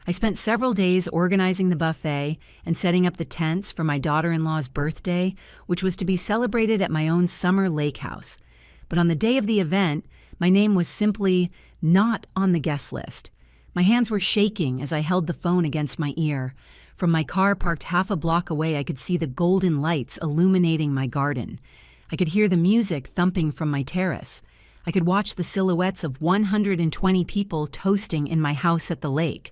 I spent several days organizing the buffet and setting up the tents for my daughter-in-law's birthday, which was to be celebrated at my own summer lake house. But on the day of the event, my name was simply not on the guest list. My hands were shaking as I held the phone against my ear. From my car parked half a block away, I could see the golden lights illuminating my garden. I could hear the music thumping from my terrace. I could watch the silhouettes of 120 people toasting in my house at the lake.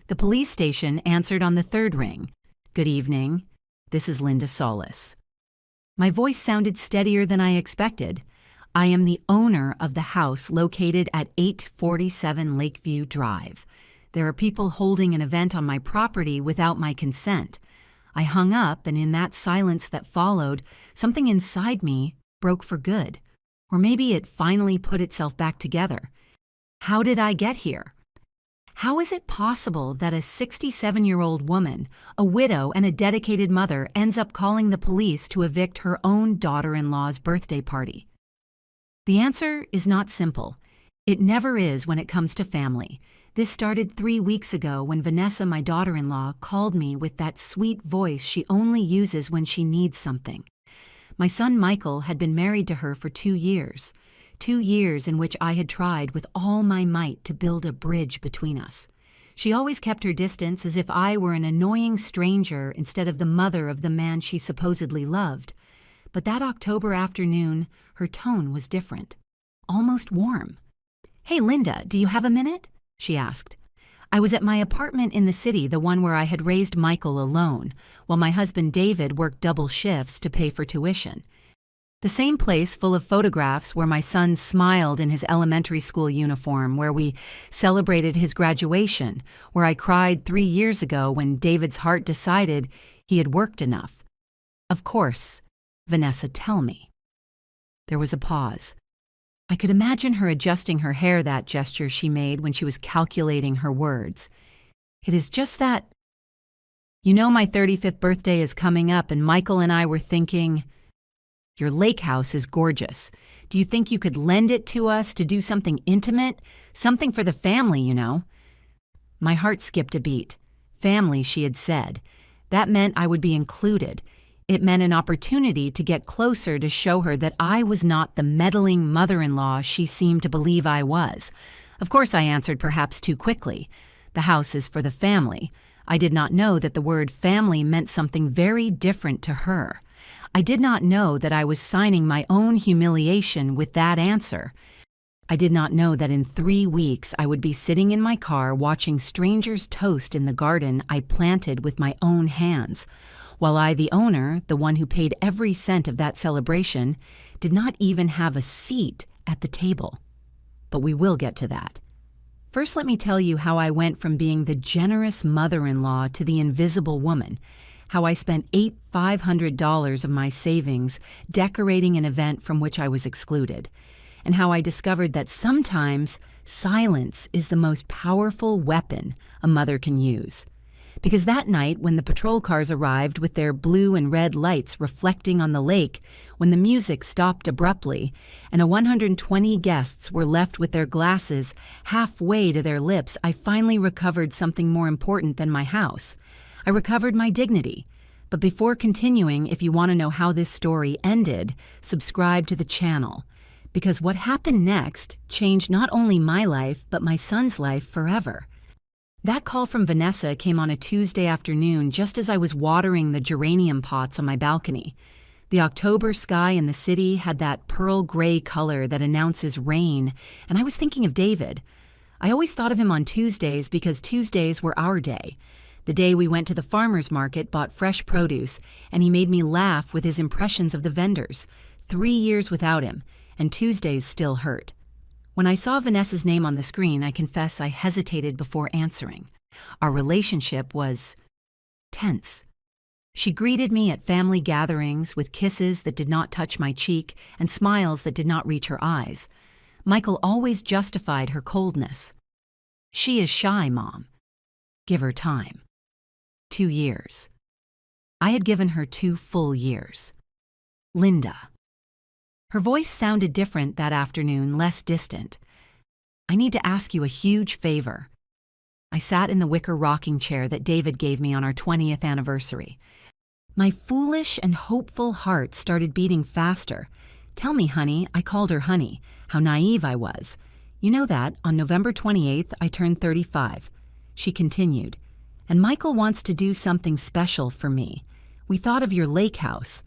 The police station answered on the third ring. "Good evening. This is Linda Solis." My voice sounded steadier than I expected. "I am the owner of the house located at 847 Lakeview Drive. There are people holding an event on my property without my consent." I hung up, and in that silence that followed, something inside me broke for good. Or maybe it finally put itself back together. How did I get here? How is it possible that a 67-year-old woman, a widow and a dedicated mother, ends up calling the police to evict her own daughter-in-law's birthday party? The answer is not simple. It never is when it comes to family. This started 3 weeks ago when Vanessa, my daughter-in-law, called me with that sweet voice she only uses when she needs something. My son Michael had been married to her for 2 years. 2 years in which I had tried with all my might to build a bridge between us. She always kept her distance as if I were an annoying stranger instead of the mother of the man she supposedly loved. But that October afternoon, her tone was different, almost warm. "Hey, Linda, do you have a minute?" she asked. I was at my apartment in the city, the one where I had raised Michael alone, while my husband David worked double shifts to pay for tuition. The same place full of photographs where my son smiled in his elementary school uniform, where we celebrated his graduation, where I cried 3 years ago when David's heart decided he had worked enough. "Of course, Vanessa, tell me." There was a pause. I could imagine her adjusting her hair, that gesture she made when she was calculating her words. "It is just that, you know, my 35th birthday is coming up, and Michael and I were thinking, your lake house is gorgeous. Do you think you could lend it to us to do something intimate? Something for the family, you know." My heart skipped a beat. Family, she had said. That meant I would be included. It meant an opportunity to get closer to show her that I was not the meddling mother-in-law she seemed to believe I was. Of course, I answered perhaps too quickly. The house is for the family. I did not know that the word family meant something very different to her. I did not know that I was signing my own humiliation with that answer. I did not know that in 3 weeks I would be sitting in my car watching strangers toast in the garden I planted with my own hands, while I, the owner, the one who paid every cent of that celebration, did not even have a seat at the table. But we will get to that. First, let me tell you how I went from being the generous mother-in-law to the invisible woman, how I spent $500 of my savings decorating an event from which I was excluded, and how I discovered that sometimes silence is the most powerful weapon a mother can use. Because that night, when the patrol cars arrived with their blue and red lights reflecting on the lake, when the music stopped abruptly, and 120 guests were left with their glasses halfway to their lips, I finally recovered something more important than my house. I recovered my dignity. But before continuing, if you want to know how this story ended, subscribe to the channel. Because what happened next changed not only my life, but my son's life forever. That call from Vanessa came on a Tuesday afternoon just as I was watering the geranium pots on my balcony. The October sky in the city had that pearl gray color that announces rain, and I was thinking of David. I always thought of him on Tuesdays because Tuesdays were our day. The day we went to the farmer's market, bought fresh produce, and he made me laugh with his impressions of the vendors. 3 years without him, and Tuesdays still hurt. When I saw Vanessa's name on the screen, I confess I hesitated before answering. Our relationship was tense. She greeted me at family gatherings with kisses that did not touch my cheek and smiles that did not reach her eyes. Michael always justified her coldness. "She is shy, Mom. Give her time." 2 years. I had given her 2 full years. "Linda." Her voice sounded different that afternoon, less distant. "I need to ask you a huge favor." I sat in the wicker rocking chair that David gave me on our 20th anniversary. My foolish and hopeful heart started beating faster. "Tell me, honey," I called her honey, "how naive I was. You know that on November 28th, I turned 35. She continued, "And Michael wants to do something special for me. We thought of your lake house.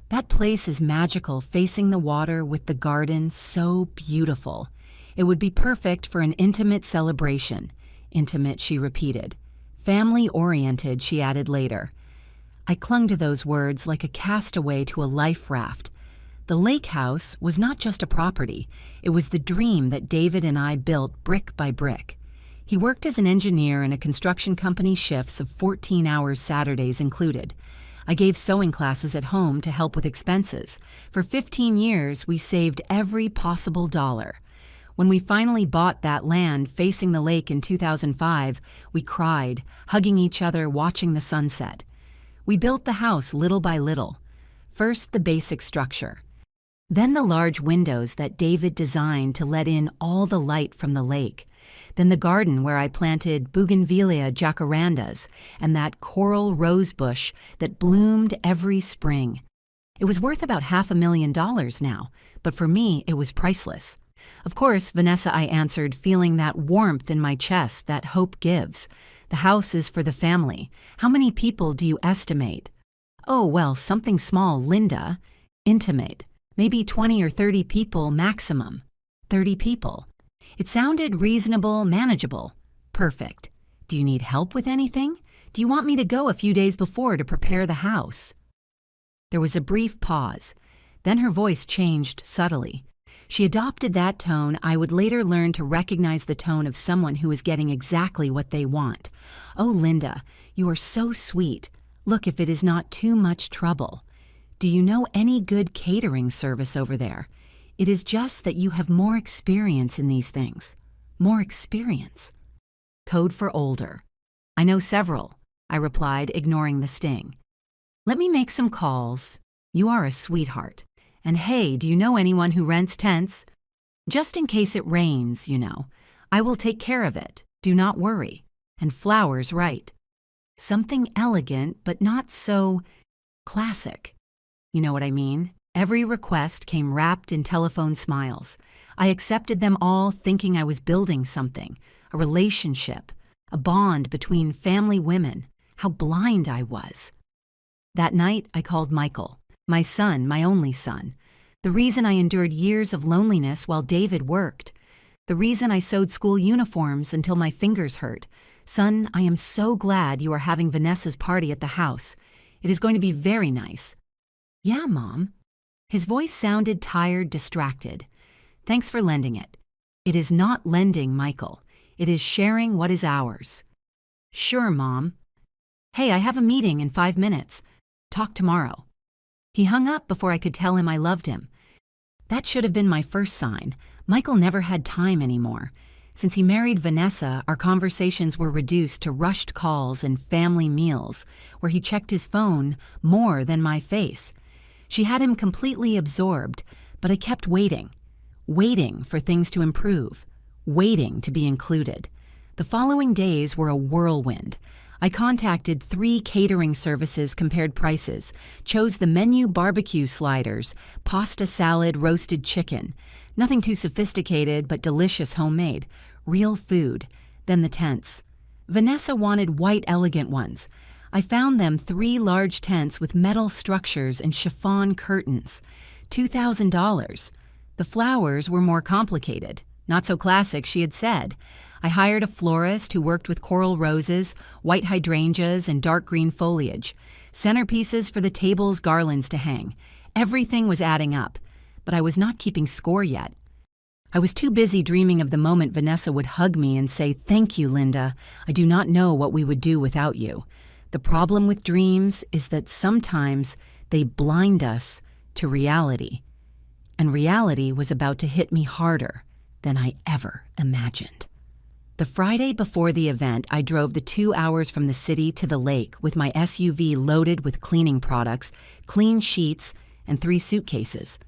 That place is magical, facing the water with the garden, so beautiful. It would be perfect for an intimate celebration." Intimate, she repeated. Family-oriented, she added later. I clung to those words like a castaway to a life raft. The lake house was not just a property. It was the dream that David and I built brick by brick. He worked as an engineer in a construction company, shifts of 14 hours, Saturdays included. I gave sewing classes at home to help with expenses. For 15 years, we saved every possible dollar. When we finally bought that land facing the lake in 2005, we cried, hugging each other, watching the sunset. We built the house little by little. First, the basic structure. Then the large windows that David designed to let in all the light from the lake. Then the garden where I planted bougainvillea jacarandas and that coral rose bush that bloomed every spring. It was worth about $500,000 now, but for me it was priceless. "Of course, Vanessa," I answered, feeling that warmth in my chest that hope gives. "The house is for the family. How many people do you estimate?" "Oh, well, something small, Linda. Intimate. Maybe 20 or 30 people maximum." 30 people. It sounded reasonable, manageable. Perfect. "Do you need help with anything? Do you want me to go a few days before to prepare the house?" There was a brief pause. Then her voice changed subtly. She adopted that tone. I would later learn to recognize the tone of someone who is getting exactly what they want. "Oh, Linda, you are so sweet. Look, if it is not too much trouble. Do you know any good catering service over there? It is just that you have more experience in these things. More experience." Code for older. "I know several," I replied, ignoring the sting. "Let me make some calls. You are a sweetheart. And hey, do you know anyone who rents tents? Just in case it rains, you know. I will take care of it. Do not worry. And flowers, right. Something elegant, but not so classic. You know what I mean? Every request came wrapped in telephone smiles. I accepted them all, thinking I was building something, a relationship, a bond between family women. How blind I was. That night, I called Michael. My son, my only son. The reason I endured years of loneliness while David worked. The reason I sewed school uniforms until my fingers hurt. "Son, I am so glad you are having Vanessa's party at the house. It is going to be very nice." "Yeah, Mom." His voice sounded tired, distracted. "Thanks for lending it." "It is not lending, Michael. It is sharing what is ours." "Sure, Mom." "Hey, I have a meeting in 5 minutes. Talk tomorrow." He hung up before I could tell him I loved him. That should have been my first sign. Michael never had time anymore. Since he married Vanessa, our conversations were reduced to rushed calls and family meals, where he checked his phone more than my face. She had him completely absorbed, but I kept waiting for things to improve, waiting to be included. The following days were a whirlwind. I contacted 3 catering services, compared prices, chose the menu barbecue sliders, pasta salad, roasted chicken. Nothing too sophisticated, but delicious homemade. Real food. Then the tents. Vanessa wanted white elegant ones. I found them 3 large tents with metal structures and chiffon curtains. $2,000. The flowers were more complicated. Not so classic, she had said. I hired a florist who worked with coral roses, white hydrangeas, and dark green foliage. Centerpieces for the tables, garlands to hang. Everything was adding up, but I was not keeping score yet. I was too busy dreaming of the moment Vanessa would hug me and say, "Thank you, Linda. I do not know what we would do without you." The problem with dreams is that sometimes they blind us to reality. And reality was about to hit me harder than I ever imagined. The Friday before the event, I drove the 2 hours from the city to the lake with my SUV loaded with cleaning products, clean sheets, and 3 suitcases.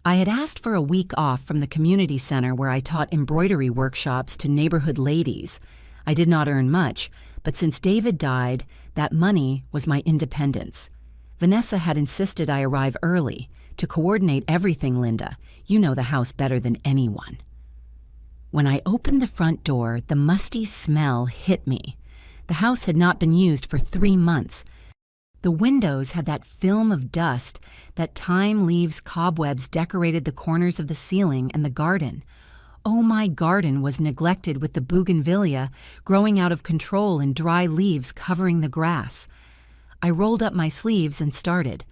I had asked for a week off from the community center where I taught embroidery workshops to neighborhood ladies. I did not earn much, but since David died, that money was my independence. Vanessa had insisted I arrive early to coordinate everything, Linda. You know the house better than anyone. When I opened the front door, the musty smell hit me. The house had not been used for 3 months. The windows had that film of dust that time leaves cobwebs decorated the corners of the ceiling and the garden. Oh, my garden was neglected with the bougainvillea growing out of control and dry leaves covering the grass. I rolled up my sleeves and started.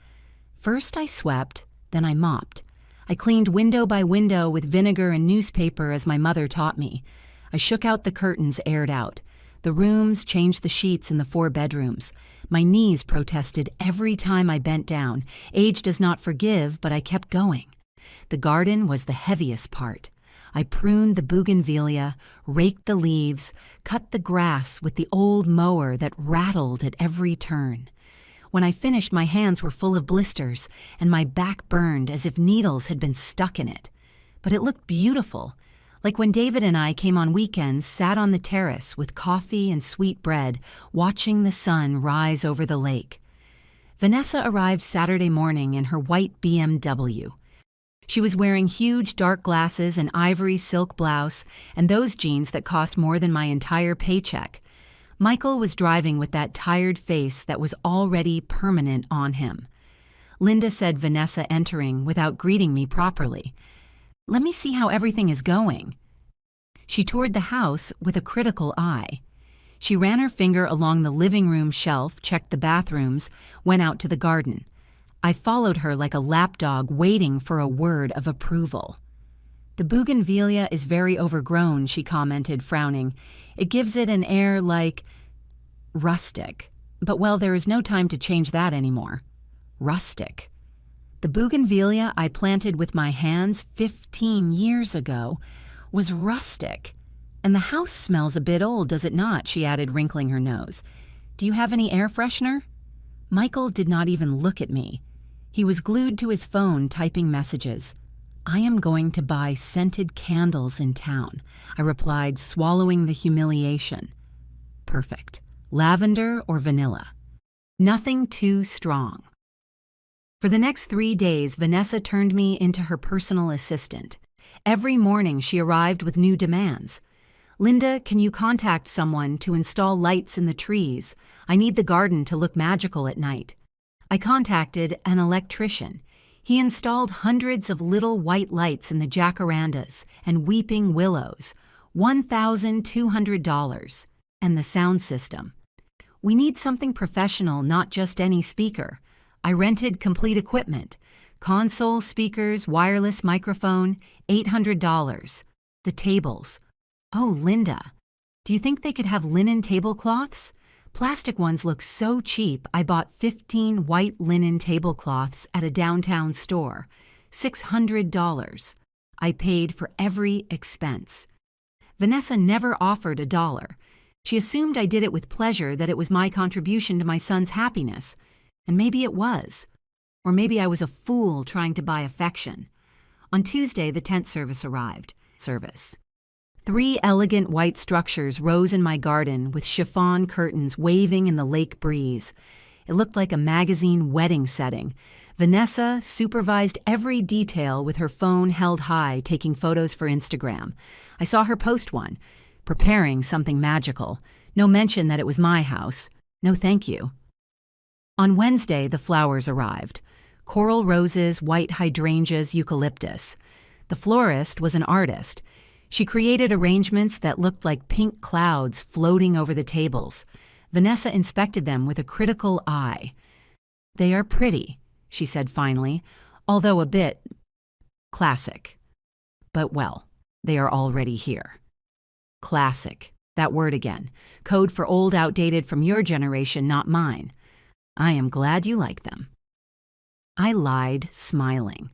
First I swept, then I mopped. I cleaned window by window with vinegar and newspaper as my mother taught me. I shook out the curtains, aired out. The rooms, changed the sheets in the 4 bedrooms. My knees protested every time I bent down. Age does not forgive, but I kept going. The garden was the heaviest part. I pruned the bougainvillea, raked the leaves, cut the grass with the old mower that rattled at every turn. When I finished, my hands were full of blisters, and my back burned as if needles had been stuck in it. But it looked beautiful, like when David and I came on weekends, sat on the terrace with coffee and sweet bread, watching the sun rise over the lake. Vanessa arrived Saturday morning in her white BMW. She was wearing huge dark glasses, an ivory silk blouse, and those jeans that cost more than my entire paycheck. Michael was driving with that tired face that was already permanent on him. Linda said Vanessa entering without greeting me properly. "Let me see how everything is going." She toured the house with a critical eye. She ran her finger along the living room shelf, checked the bathrooms, went out to the garden. I followed her like a lapdog waiting for a word of approval. "The bougainvillea is very overgrown," she commented, frowning. "It gives it an air like rustic. But well, there is no time to change that anymore." Rustic. The bougainvillea I planted with my hands 15 years ago was rustic. "And the house smells a bit old, does it not?" she added, wrinkling her nose. "Do you have any air freshener?" Michael did not even look at me. He was glued to his phone, typing messages. "I am going to buy scented candles in town," I replied, swallowing the humiliation. "Perfect. Lavender or vanilla? Nothing too strong." For the next 3 days, Vanessa turned me into her personal assistant. Every morning she arrived with new demands. "Linda, can you contact someone to install lights in the trees? I need the garden to look magical at night." I contacted an electrician. He installed hundreds of little white lights in the jacarandas and weeping willows, $1,200, and the sound system. "We need something professional, not just any speaker." I rented complete equipment: console, speakers, wireless microphone, $800. The tables. "Oh, Linda, do you think they could have linen tablecloths? Plastic ones look so cheap. I bought 15 white linen tablecloths at a downtown store, $600. I paid for every expense. Vanessa never offered $1. She assumed I did it with pleasure, that it was my contribution to my son's happiness. And maybe it was. Or maybe I was a fool trying to buy affection. On Tuesday, the tent service arrived. 3 elegant white structures rose in my garden with chiffon curtains waving in the lake breeze. It looked like a magazine wedding setting. Vanessa supervised every detail with her phone held high, taking photos for Instagram. I saw her post one, preparing something magical. No mention that it was my house. No thank you. On Wednesday, the flowers arrived. Coral roses, white hydrangeas, eucalyptus. The florist was an artist. She created arrangements that looked like pink clouds floating over the tables. Vanessa inspected them with a critical eye. "They are pretty," she said finally, although a bit classic. But well, they are already here. Classic, that word again. Code for old, outdated from your generation, not mine. I am glad you like them. I lied, smiling.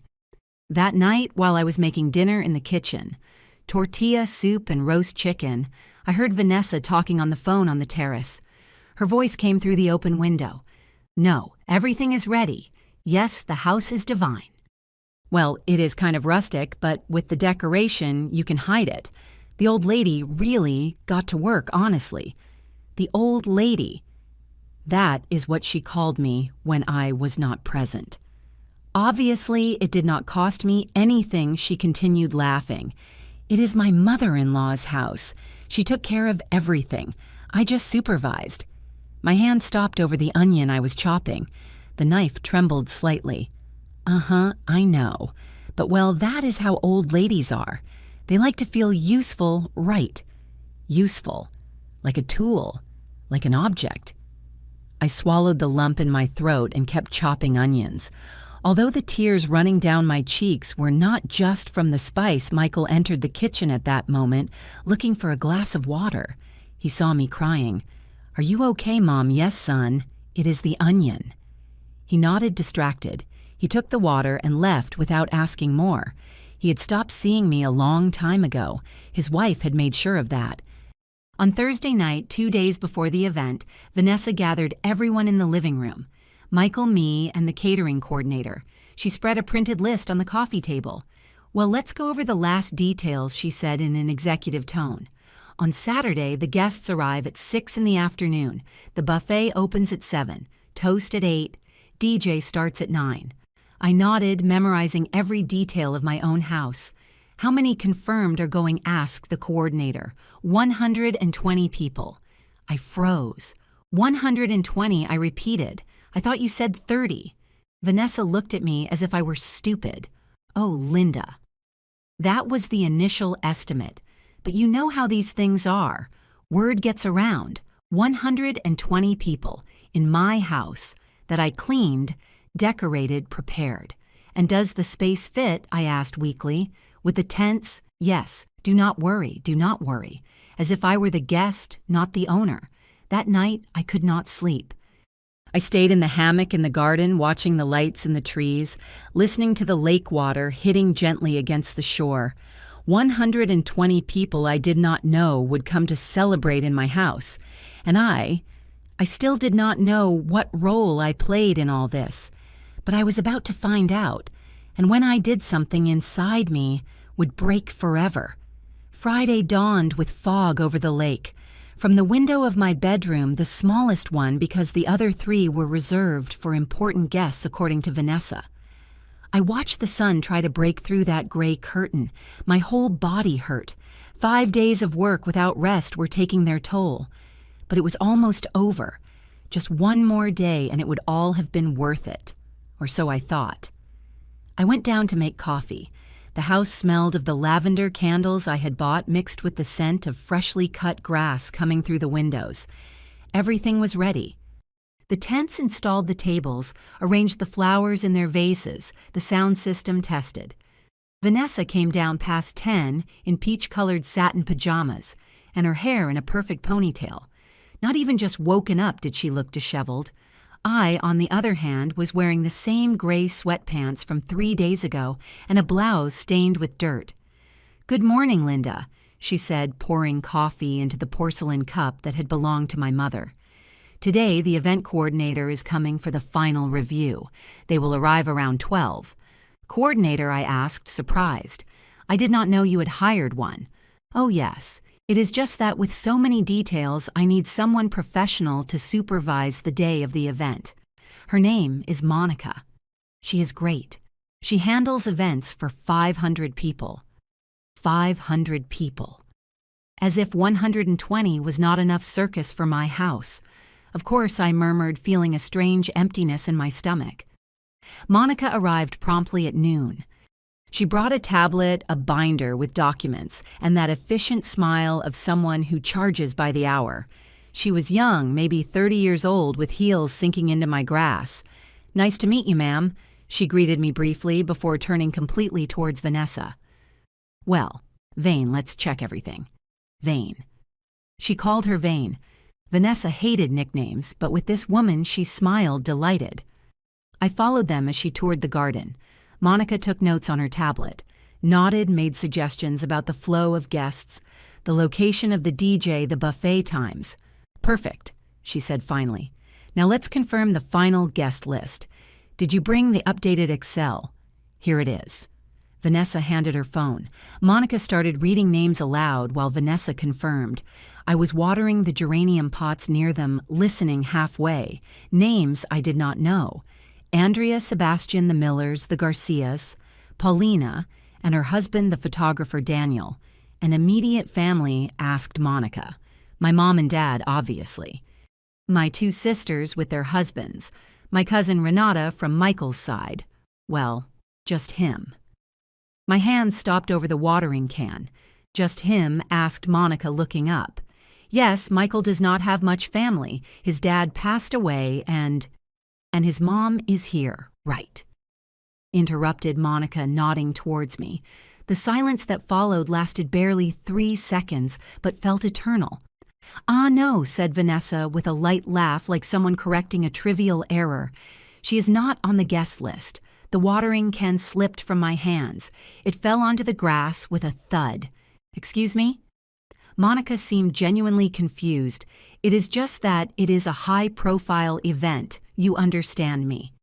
That night, while I was making dinner in the kitchen, tortilla soup and roast chicken, I heard Vanessa talking on the phone on the terrace. Her voice came through the open window. "No, everything is ready. Yes, the house is divine. Well, it is kind of rustic, but with the decoration, you can hide it. The old lady really got to work, honestly. The old lady. That is what she called me when I was not present. Obviously, it did not cost me anything, she continued laughing. It is my mother-in-law's house. She took care of everything. I just supervised. My hand stopped over the onion I was chopping. The knife trembled slightly. I know. But well, that is how old ladies are. They like to feel useful, right? Useful. Like a tool. Like an object. I swallowed the lump in my throat and kept chopping onions. Although the tears running down my cheeks were not just from the spice, Michael entered the kitchen at that moment, looking for a glass of water. He saw me crying. "Are you okay, Mom?" "Yes, son. It is the onion." He nodded, distracted. He took the water and left without asking more. He had stopped seeing me a long time ago. His wife had made sure of that. On Thursday night, 2 days before the event, Vanessa gathered everyone in the living room. Michael, me, and the catering coordinator. She spread a printed list on the coffee table. "Well, let's go over the last details," she said in an executive tone. "On Saturday, the guests arrive at 6 in the afternoon. The buffet opens at 7. Toast at 8. DJ starts at 9. I nodded, memorizing every detail of my own house. "How many confirmed are going?" asked the coordinator. 120 people. I froze. 120, I repeated. "I thought you said 30. Vanessa looked at me as if I were stupid. "Oh, Linda." That was the initial estimate. But you know how these things are. Word gets around. 120 people in my house that I cleaned, decorated, prepared. "And does the space fit?" I asked weakly. "With the tents?" "Yes. Do not worry, do not worry." As if I were the guest, not the owner. That night, I could not sleep. I stayed in the hammock in the garden, watching the lights in the trees, listening to the lake water hitting gently against the shore. 120 people I did not know would come to celebrate in my house. And I still did not know what role I played in all this. But I was about to find out. And when I did, something inside me would break forever. Friday dawned with fog over the lake. From the window of my bedroom, the smallest one because the other 3 were reserved for important guests according to Vanessa, I watched the sun try to break through that gray curtain. My whole body hurt. 5 days of work without rest were taking their toll. But it was almost over. Just one more day and it would all have been worth it. Or so I thought. I went down to make coffee. The house smelled of the lavender candles I had bought mixed with the scent of freshly cut grass coming through the windows. Everything was ready. The tents installed the tables, arranged the flowers in their vases, the sound system tested. Vanessa came down past 10 in peach-colored satin pajamas, and her hair in a perfect ponytail. Not even just woken up did she look disheveled. I, on the other hand, was wearing the same gray sweatpants from 3 days ago and a blouse stained with dirt. "Good morning, Linda," she said, pouring coffee into the porcelain cup that had belonged to my mother. "Today, the event coordinator is coming for the final review. They will arrive around 12. "Coordinator?" I asked, surprised. "I did not know you had hired one." "Oh, yes. It is just that with so many details, I need someone professional to supervise the day of the event. Her name is Monica. She is great. She handles events for 500 people. 500 people. As if 120 was not enough circus for my house. Of course, I murmured, feeling a strange emptiness in my stomach. Monica arrived promptly at noon. She brought a tablet, a binder with documents, and that efficient smile of someone who charges by the hour. She was young, maybe 30 years old, with heels sinking into my grass. "Nice to meet you, ma'am," she greeted me briefly before turning completely towards Vanessa. "Well, Vane, let's check everything." Vane. She called her Vane. Vanessa hated nicknames, but with this woman she smiled, delighted. I followed them as she toured the garden. Monica took notes on her tablet, nodded, made suggestions about the flow of guests, the location of the DJ, the buffet times. "Perfect," she said finally. "Now let's confirm the final guest list. Did you bring the updated Excel?" "Here it is." Vanessa handed her phone. Monica started reading names aloud while Vanessa confirmed. I was watering the geranium pots near them, listening halfway. Names I did not know. Andrea, Sebastian, the Millers, the Garcias, Paulina, and her husband, the photographer Daniel. An immediate family, asked Monica. My mom and dad, obviously. My 2 sisters with their husbands. My cousin Renata from Michael's side. Well, just him. My hands stopped over the watering can. Just him, asked Monica, looking up. Yes, Michael does not have much family. His dad passed away and his mom is here, right? Interrupted Monica, nodding towards me. The silence that followed lasted barely 3 seconds, but felt eternal. Ah, no, said Vanessa with a light laugh like someone correcting a trivial error. She is not on the guest list. The watering can slipped from my hands. It fell onto the grass with a thud. Excuse me? Monica seemed genuinely confused. It is just that it is a high-profile event, you understand me.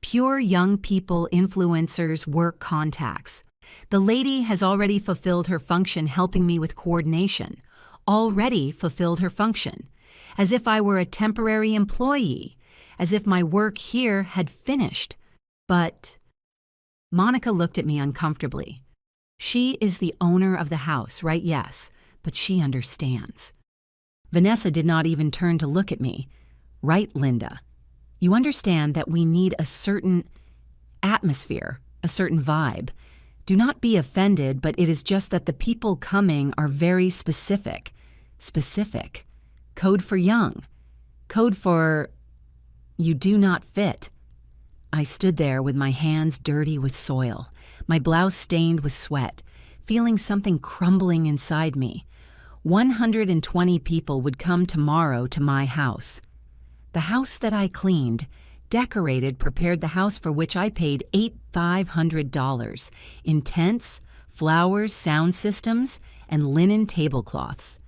Pure young people, influencers, work contacts. The lady has already fulfilled her function helping me with coordination. Already fulfilled her function. As if I were a temporary employee. As if my work here had finished. But Monica looked at me uncomfortably. She is the owner of the house, right? Yes, but she understands. Vanessa did not even turn to look at me. Right, Linda. You understand that we need a certain atmosphere, a certain vibe. Do not be offended, but it is just that the people coming are very specific. Specific. Code for young. Code for you do not fit. I stood there with my hands dirty with soil, my blouse stained with sweat, feeling something crumbling inside me. 120 people would come tomorrow to my house. The house that I cleaned, decorated, prepared the house for which I paid $8,500 in tents, flowers, sound systems, and linen tablecloths.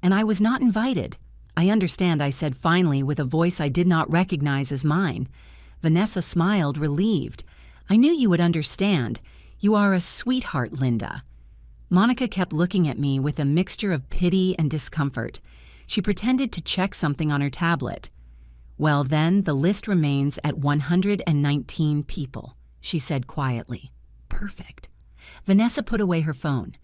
And I was not invited. I understand, I said finally with a voice I did not recognize as mine. Vanessa smiled, relieved. I knew you would understand. You are a sweetheart, Linda. Monica kept looking at me with a mixture of pity and discomfort. She pretended to check something on her tablet. Well, then, the list remains at 119 people, she said quietly. Perfect. Vanessa put away her phone.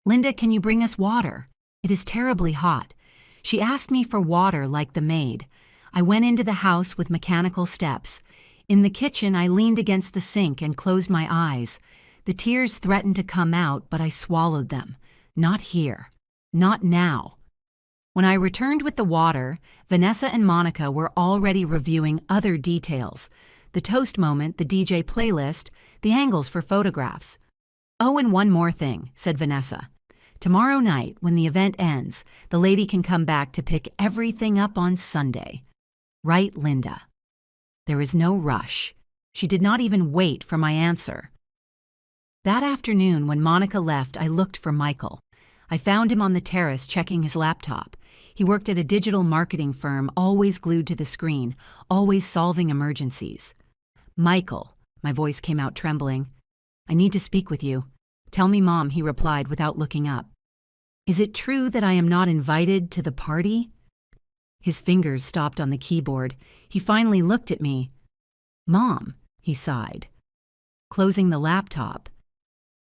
Linda, can you bring us water? It is terribly hot. She asked me for water like the maid. I went into the house with mechanical steps. In the kitchen, I leaned against the sink and closed my eyes. The tears threatened to come out, but I swallowed them. Not here. Not now. When I returned with the water, Vanessa and Monica were already reviewing other details. The toast moment, the DJ playlist, the angles for photographs. Oh, and one more thing, said Vanessa. Tomorrow night, when the event ends, the lady can come back to pick everything up on Sunday. Right, Linda? There is no rush. She did not even wait for my answer. That afternoon, when Monica left, I looked for Michael. I found him on the terrace checking his laptop. He worked at a digital marketing firm, always glued to the screen, always solving emergencies. Michael, my voice came out trembling. I need to speak with you. Tell me, Mom, he replied without looking up. Is it true that I am not invited to the party? His fingers stopped on the keyboard. He finally looked at me. Mom, he sighed. Closing the laptop.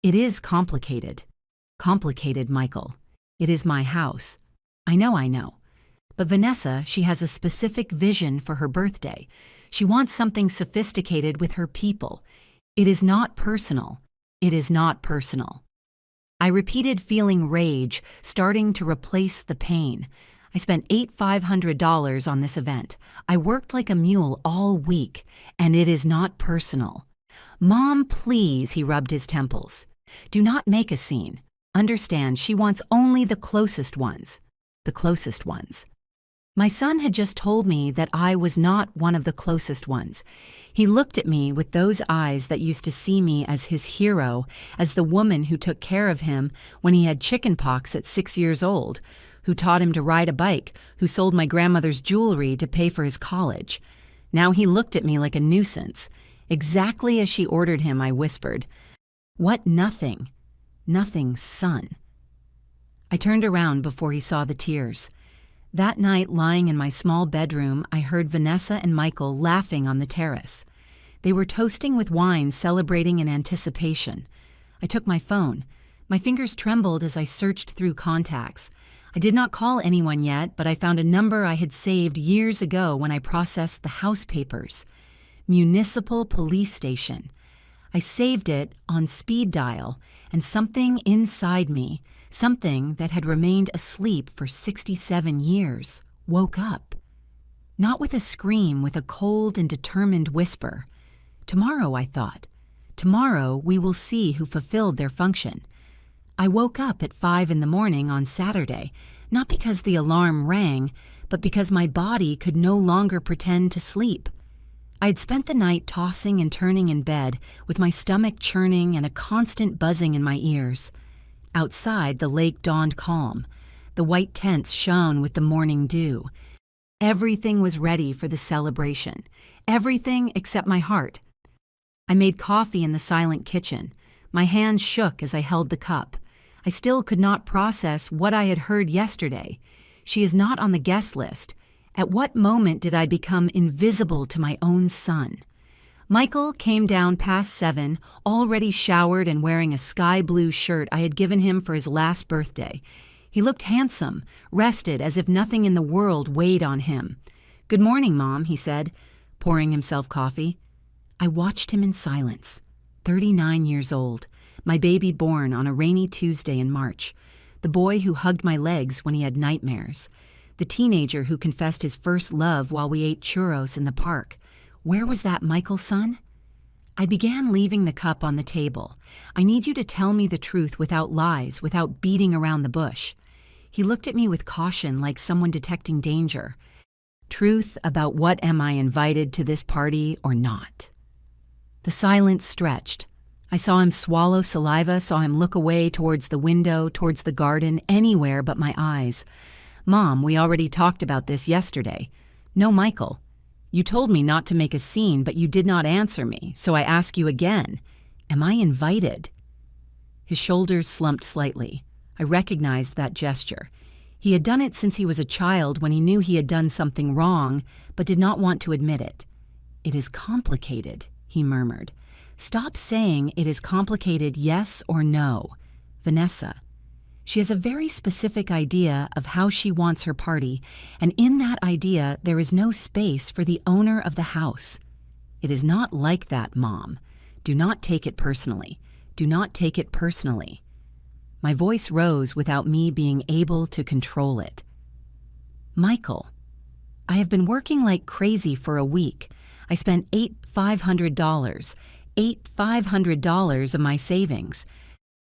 It is complicated. Complicated, Michael. It is my house. I know. But Vanessa, she has a specific vision for her birthday. She wants something sophisticated with her people. It is not personal. It is not personal. I repeated, feeling rage, starting to replace the pain. I spent $8,500 on this event. I worked like a mule all week, and it is not personal. Mom, please, he rubbed his temples. Do not make a scene. Understand, she wants only the closest ones. The closest ones. My son had just told me that I was not one of the closest ones. He looked at me with those eyes that used to see me as his hero, as the woman who took care of him when he had chickenpox at 6 years old, who taught him to ride a bike, who sold my grandmother's jewelry to pay for his college. Now he looked at me like a nuisance. Exactly as she ordered him, I whispered. What nothing? Nothing's son. I turned around before he saw the tears. That night, lying in my small bedroom, I heard Vanessa and Michael laughing on the terrace. They were toasting with wine, celebrating in anticipation. I took my phone. My fingers trembled as I searched through contacts. I did not call anyone yet, but I found a number I had saved years ago when I processed the house papers. Municipal Police Station. I saved it on speed dial, and something inside me, something that had remained asleep for 67 years, woke up. Not with a scream, with a cold and determined whisper. Tomorrow, I thought. Tomorrow we will see who fulfilled their function. I woke up at 5 a.m. on Saturday, not because the alarm rang, but because my body could no longer pretend to sleep. I had spent the night tossing and turning in bed, with my stomach churning and a constant buzzing in my ears. Outside, the lake dawned calm. The white tents shone with the morning dew. Everything was ready for the celebration. Everything except my heart. I made coffee in the silent kitchen. My hands shook as I held the cup. I still could not process what I had heard yesterday. She is not on the guest list. At what moment did I become invisible to my own son? Michael came down past 7, already showered and wearing a sky blue shirt I had given him for his last birthday. He looked handsome, rested as if nothing in the world weighed on him. "Good morning, Mom," he said, pouring himself coffee. I watched him in silence. 39 years old, my baby born on a rainy Tuesday in March, the boy who hugged my legs when he had nightmares, the teenager who confessed his first love while we ate churros in the park. Where was that Michael son? I began leaving the cup on the table. I need you to tell me the truth without lies, without beating around the bush. He looked at me with caution, like someone detecting danger. Truth about what am I invited to this party or not? The silence stretched. I saw him swallow saliva, saw him look away towards the window, towards the garden, anywhere but my eyes. "Mom, we already talked about this yesterday." "No, Michael. You told me not to make a scene, but you did not answer me, so I ask you again. Am I invited?" His shoulders slumped slightly. I recognized that gesture. He had done it since he was a child when he knew he had done something wrong, but did not want to admit it. "It is complicated," he murmured. "Stop saying it is complicated, yes or no. Vanessa. She has a very specific idea of how she wants her party, and in that idea there is no space for the owner of the house. It is not like that, Mom. Do not take it personally. Do not take it personally." My voice rose without me being able to control it. "Michael, I have been working like crazy for a week. I spent $500 of my savings.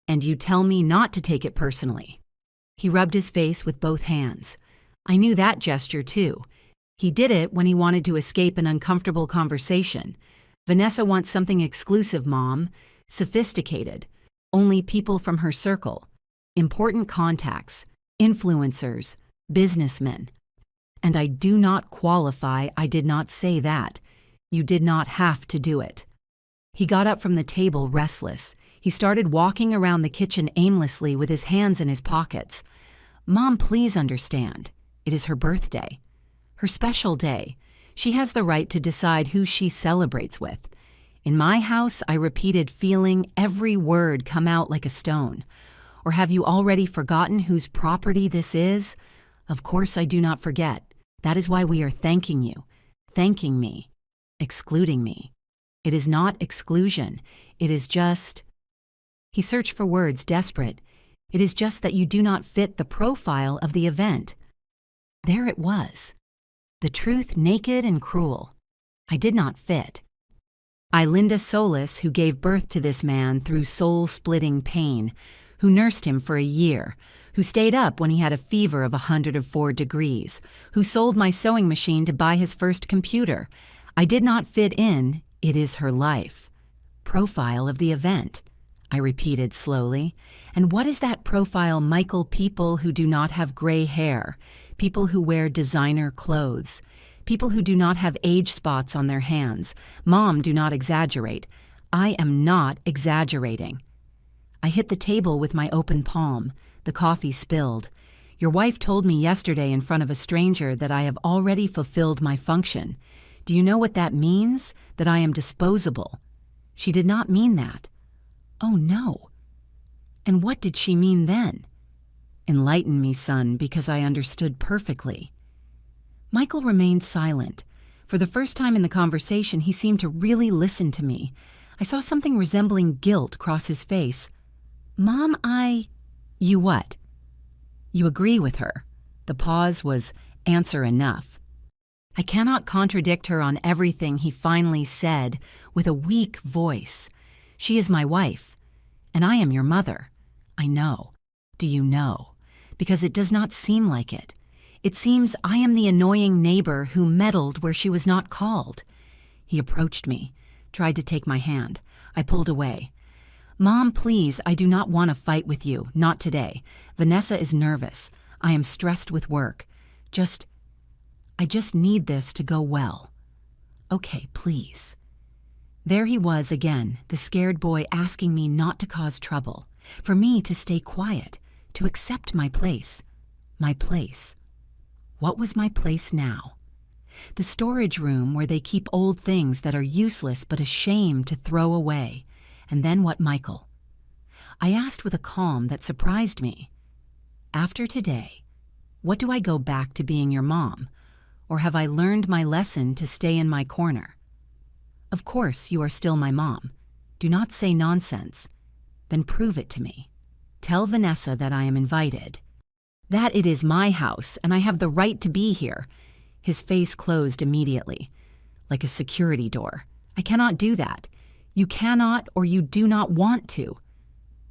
And you tell me not to take it personally." He rubbed his face with both hands. I knew that gesture too. He did it when he wanted to escape an uncomfortable conversation. "Vanessa wants something exclusive, Mom. Sophisticated. Only people from her circle. Important contacts. Influencers. Businessmen. And I do not qualify. I did not say that. You did not have to do it." He got up from the table, restless. He started walking around the kitchen aimlessly with his hands in his pockets. "Mom, please understand. It is her birthday. Her special day. She has the right to decide who she celebrates with. In my house, I repeated, feeling every word come out like a stone. Or have you already forgotten whose property this is? Of course I do not forget. That is why we are thanking you. Thanking me. Excluding me. It is not exclusion. It is just..." He searched for words, desperate. "It is just that you do not fit the profile of the event." There it was. The truth, naked and cruel. I did not fit. I, Linda Solis, who gave birth to this man through soul-splitting pain, who nursed him for a year, who stayed up when he had a fever of 104 degrees, who sold my sewing machine to buy his first computer. I did not fit in. It is her life. Profile of the event. I repeated slowly. And what is that profile, Michael? People who do not have gray hair, people who wear designer clothes, people who do not have age spots on their hands. Mom, do not exaggerate. I am not exaggerating. I hit the table with my open palm. The coffee spilled. Your wife told me yesterday in front of a stranger that I have already fulfilled my function. Do you know what that means? That I am disposable. She did not mean that. Oh no. And what did she mean then? Enlighten me, son, because I understood perfectly. Michael remained silent. For the first time in the conversation, he seemed to really listen to me. I saw something resembling guilt cross his face. Mom, You what? You agree with her. The pause was answer enough. I cannot contradict her on everything, he finally said with a weak voice. She is my wife, and I am your mother. I know. Do you know? Because it does not seem like it. It seems I am the annoying neighbor who meddled where she was not called. He approached me, tried to take my hand. I pulled away. Mom, please, I do not want to fight with you, not today. Vanessa is nervous. I am stressed with work. I just need this to go well. Okay, please. There he was again, the scared boy asking me not to cause trouble, for me to stay quiet, to accept my place. My place. What was my place now? The storage room where they keep old things that are useless but a shame to throw away. And then what, Michael? I asked with a calm that surprised me. After today, what do I go back to being your mom? Or have I learned my lesson to stay in my corner? Of course you are still my mom. Do not say nonsense. Then prove it to me. Tell Vanessa that I am invited. That it is my house and I have the right to be here. His face closed immediately, like a security door. I cannot do that. You cannot or you do not want to.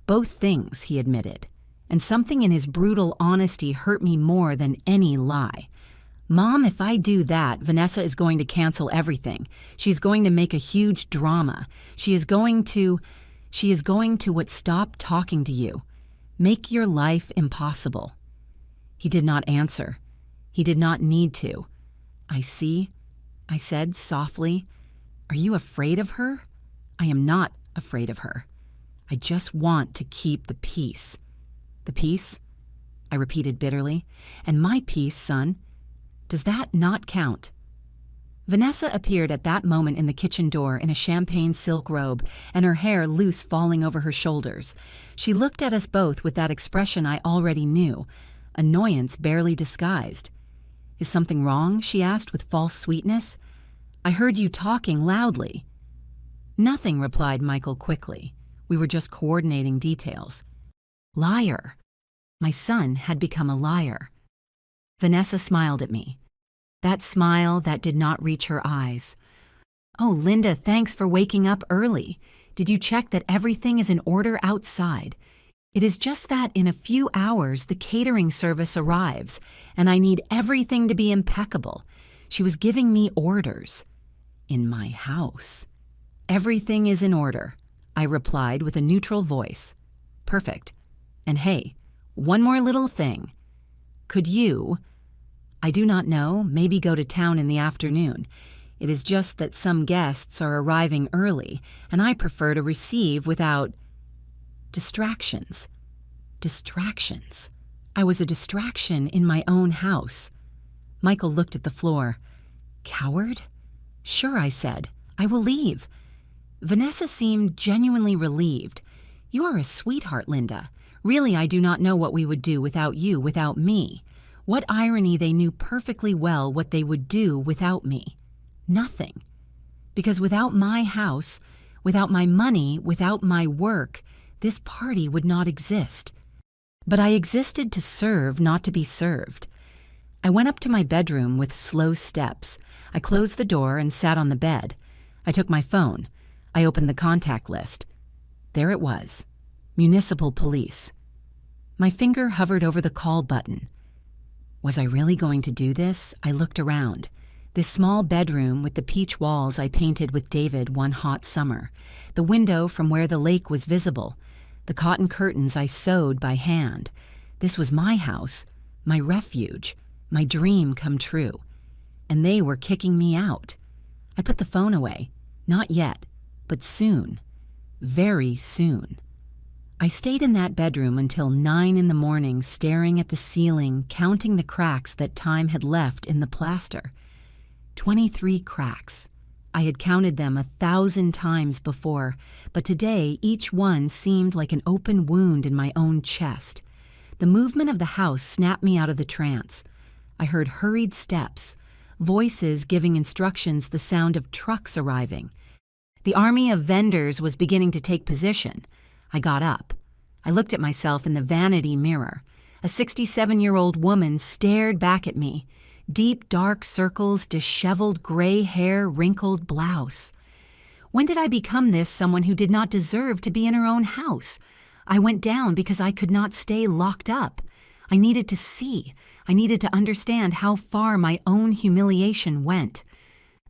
Both things, he admitted, and something in his brutal honesty hurt me more than any lie. Mom, if I do that, Vanessa is going to cancel everything. She's going to make a huge drama. She is going to stop talking to you. Make your life impossible. He did not answer. He did not need to. I see, I said softly. Are you afraid of her? I am not afraid of her. I just want to keep the peace. The peace? I repeated bitterly. And my peace, son? Does that not count? Vanessa appeared at that moment in the kitchen door in a champagne silk robe and her hair loose falling over her shoulders. She looked at us both with that expression I already knew, annoyance barely disguised. Is something wrong? She asked with false sweetness. I heard you talking loudly. Nothing, replied Michael quickly. We were just coordinating details. Liar. My son had become a liar. Vanessa smiled at me. That smile that did not reach her eyes. Oh, Linda, thanks for waking up early. Did you check that everything is in order outside? It is just that in a few hours the catering service arrives, and I need everything to be impeccable. She was giving me orders. In my house. Everything is in order, I replied with a neutral voice. Perfect. And hey, one more little thing. Could you, I do not know, maybe go to town in the afternoon? It is just that some guests are arriving early, and I prefer to receive without distractions. Distractions. I was a distraction in my own house. Michael looked at the floor. Coward? Sure, I said. I will leave. Vanessa seemed genuinely relieved. You are a sweetheart, Linda. Really, I do not know what we would do without you, without me. What irony they knew perfectly well what they would do without me. Nothing. Because without my house, without my money, without my work, this party would not exist. But I existed to serve, not to be served. I went up to my bedroom with slow steps. I closed the door and sat on the bed. I took my phone. I opened the contact list. There it was. Municipal Police. My finger hovered over the call button. Was I really going to do this? I looked around. This small bedroom with the peach walls I painted with David one hot summer. The window from where the lake was visible. The cotton curtains I sewed by hand. This was my house, my refuge, my dream come true. And they were kicking me out. I put the phone away. Not yet, but soon. Very soon. I stayed in that bedroom until 9 in the morning, staring at the ceiling, counting the cracks that time had left in the plaster. 23 cracks. I had counted them 1,000 times before, but today each one seemed like an open wound in my own chest. The movement of the house snapped me out of the trance. I heard hurried steps, voices giving instructions, the sound of trucks arriving. The army of vendors was beginning to take position. I got up. I looked at myself in the vanity mirror. A 67-year-old woman stared back at me. Deep, dark circles, disheveled gray hair, wrinkled blouse. When did I become this someone who did not deserve to be in her own house? I went down because I could not stay locked up. I needed to see. I needed to understand how far my own humiliation went.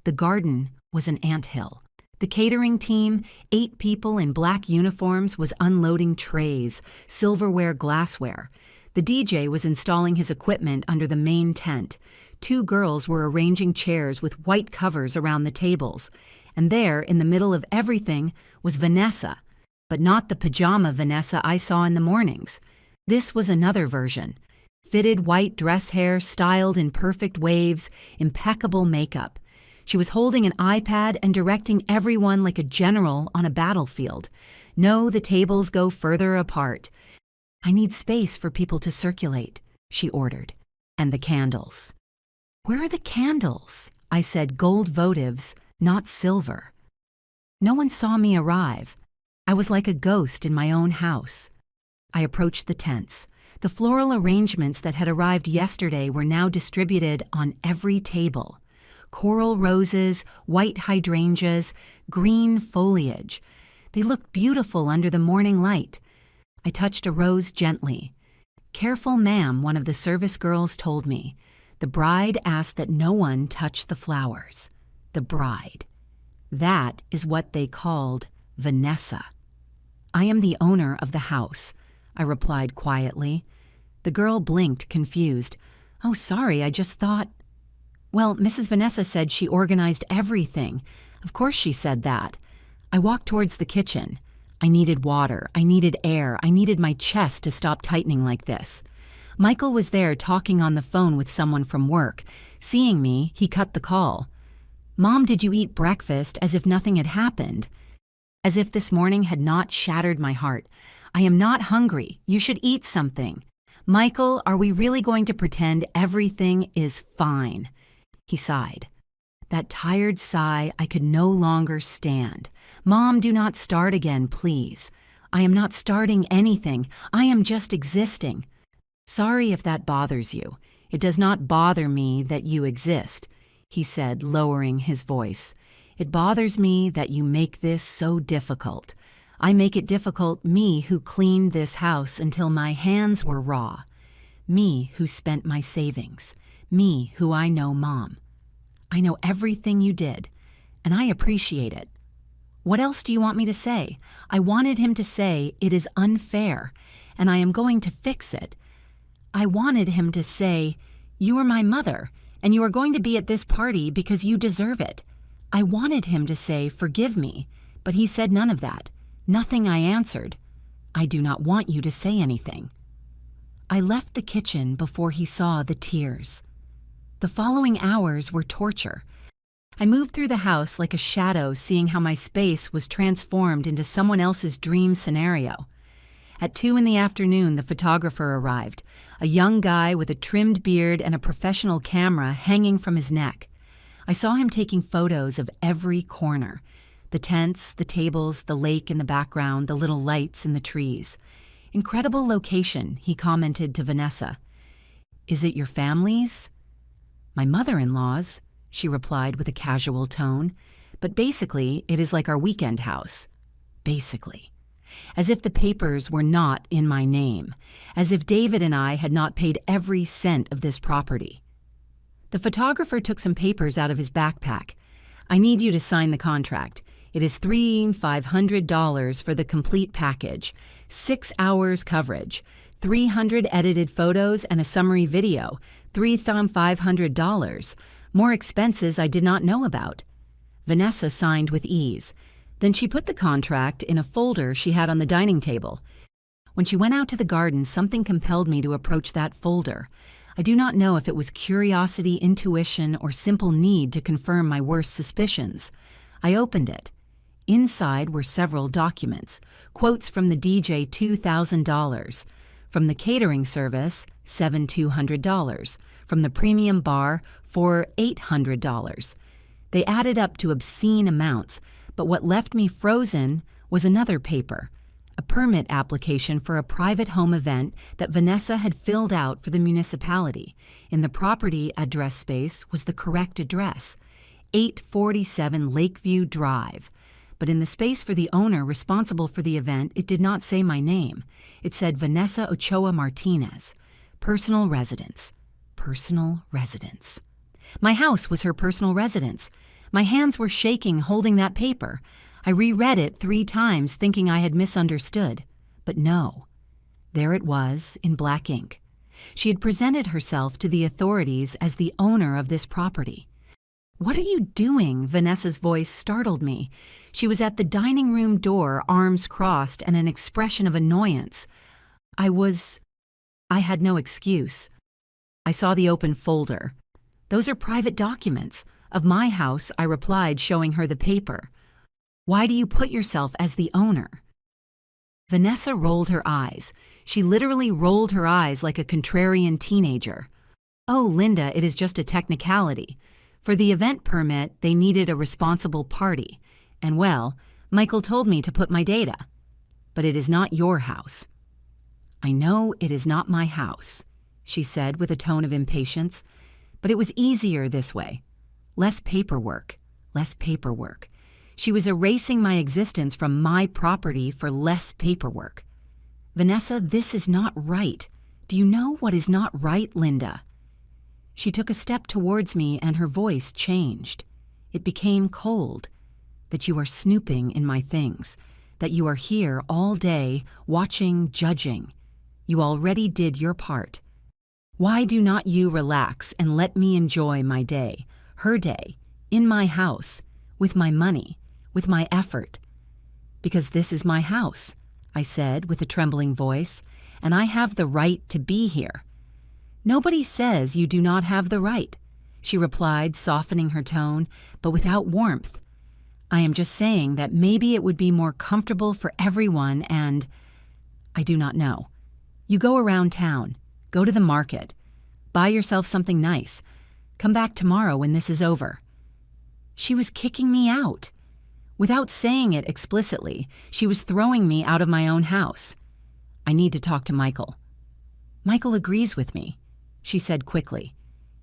The garden was an anthill. The catering team, 8 people in black uniforms, was unloading trays, silverware, glassware. The DJ was installing his equipment under the main tent. 2 girls were arranging chairs with white covers around the tables. And there, in the middle of everything, was Vanessa. But not the pajama Vanessa I saw in the mornings. This was another version. Fitted white dress hair, styled in perfect waves, impeccable makeup. She was holding an iPad and directing everyone like a general on a battlefield. No, the tables go further apart. I need space for people to circulate, she ordered. And the candles. Where are the candles? I said, gold votives, not silver. No one saw me arrive. I was like a ghost in my own house. I approached the tents. The floral arrangements that had arrived yesterday were now distributed on every table. Coral roses, white hydrangeas, green foliage. They looked beautiful under the morning light. I touched a rose gently. "Careful, ma'am," one of the service girls told me. The bride asked that no one touch the flowers. The bride. That is what they called Vanessa. "I am the owner of the house," I replied quietly. The girl blinked, confused. "Oh, sorry, I just thought—" "Well, Mrs. Vanessa said she organized everything. Of course she said that." I walked towards the kitchen. I needed water. I needed air. I needed my chest to stop tightening like this. Michael was there talking on the phone with someone from work. Seeing me, he cut the call. "Mom, did you eat breakfast?" As if nothing had happened. As if this morning had not shattered my heart. "I am not hungry. You should eat something." "Michael, are we really going to pretend everything is fine?" He sighed. That tired sigh I could no longer stand. "Mom, do not start again, please." "I am not starting anything. I am just existing." "Sorry if that bothers you. It does not bother me that you exist," he said, lowering his voice. "It bothers me that you make this so difficult. I make it difficult, me who cleaned this house until my hands were raw. Me who spent my savings. Me who I know, Mom. I know everything you did, and I appreciate it. What else do you want me to say?" I wanted him to say, "It is unfair, and I am going to fix it." I wanted him to say, "You are my mother, and you are going to be at this party because you deserve it." I wanted him to say, "Forgive me," but he said none of that. Nothing. I answered, "I do not want you to say anything." I left the kitchen before he saw the tears. The following hours were torture. I moved through the house like a shadow, seeing how my space was transformed into someone else's dream scenario. At 2 in the afternoon, the photographer arrived, a young guy with a trimmed beard and a professional camera hanging from his neck. I saw him taking photos of every corner. The tents, the tables, the lake in the background, the little lights in the trees. "Incredible location," he commented to Vanessa. "Is it your family's?" "My mother-in-law's," she replied with a casual tone. "But basically, it is like our weekend house." Basically. As if the papers were not in my name. As if David and I had not paid every cent of this property. The photographer took some papers out of his backpack. "I need you to sign the contract. It is $3,500 for the complete package, 6 hours coverage, 300 edited photos and a summary video, $3,500. More expenses I did not know about." Vanessa signed with ease. Then she put the contract in a folder she had on the dining table. When she went out to the garden, something compelled me to approach that folder. I do not know if it was curiosity, intuition, or simple need to confirm my worst suspicions. I opened it. Inside were several documents, quotes from the DJ $2,000, from the catering service $7,200, from the premium bar for $800. They added up to obscene amounts, but what left me frozen was another paper, a permit application for a private home event that Vanessa had filled out for the municipality. In the property address space was the correct address, 847 Lakeview Drive. But in the space for the owner responsible for the event, it did not say my name. It said Vanessa Ochoa Martinez, personal residence. Personal residence. My house was her personal residence. My hands were shaking holding that paper. I reread it 3 times thinking I had misunderstood. But no. There it was in black ink. She had presented herself to the authorities as the owner of this property. "What are you doing?" Vanessa's voice startled me. She was at the dining room door, arms crossed and an expression of annoyance. I had no excuse. I saw the open folder. "Those are private documents. Of my house," I replied, showing her the paper. "Why do you put yourself as the owner?" Vanessa rolled her eyes. She literally rolled her eyes like a contrarian teenager. "Oh, Linda, it is just a technicality. For the event permit, they needed a responsible party. And well, Michael told me to put my data. But it is not your house." "I know it is not my house," she said with a tone of impatience. "But it was easier this way. Less paperwork, less paperwork." She was erasing my existence from my property for less paperwork. "Vanessa, this is not right. Do you know what is not right, Linda?" She took a step towards me and her voice changed. It became cold. "That you are snooping in my things. That you are here all day, watching, judging. You already did your part. Why do not you relax and let me enjoy my day, her day, in my house, with my money, with my effort?" "Because this is my house," I said with a trembling voice, "and I have the right to be here." "Nobody says you do not have the right," she replied, softening her tone, but without warmth. "I am just saying that maybe it would be more comfortable for everyone and I do not know. You go around town, go to the market, buy yourself something nice. Come back tomorrow when this is over." She was kicking me out. Without saying it explicitly, she was throwing me out of my own house. "I need to talk to Michael." "Michael agrees with me," she said quickly.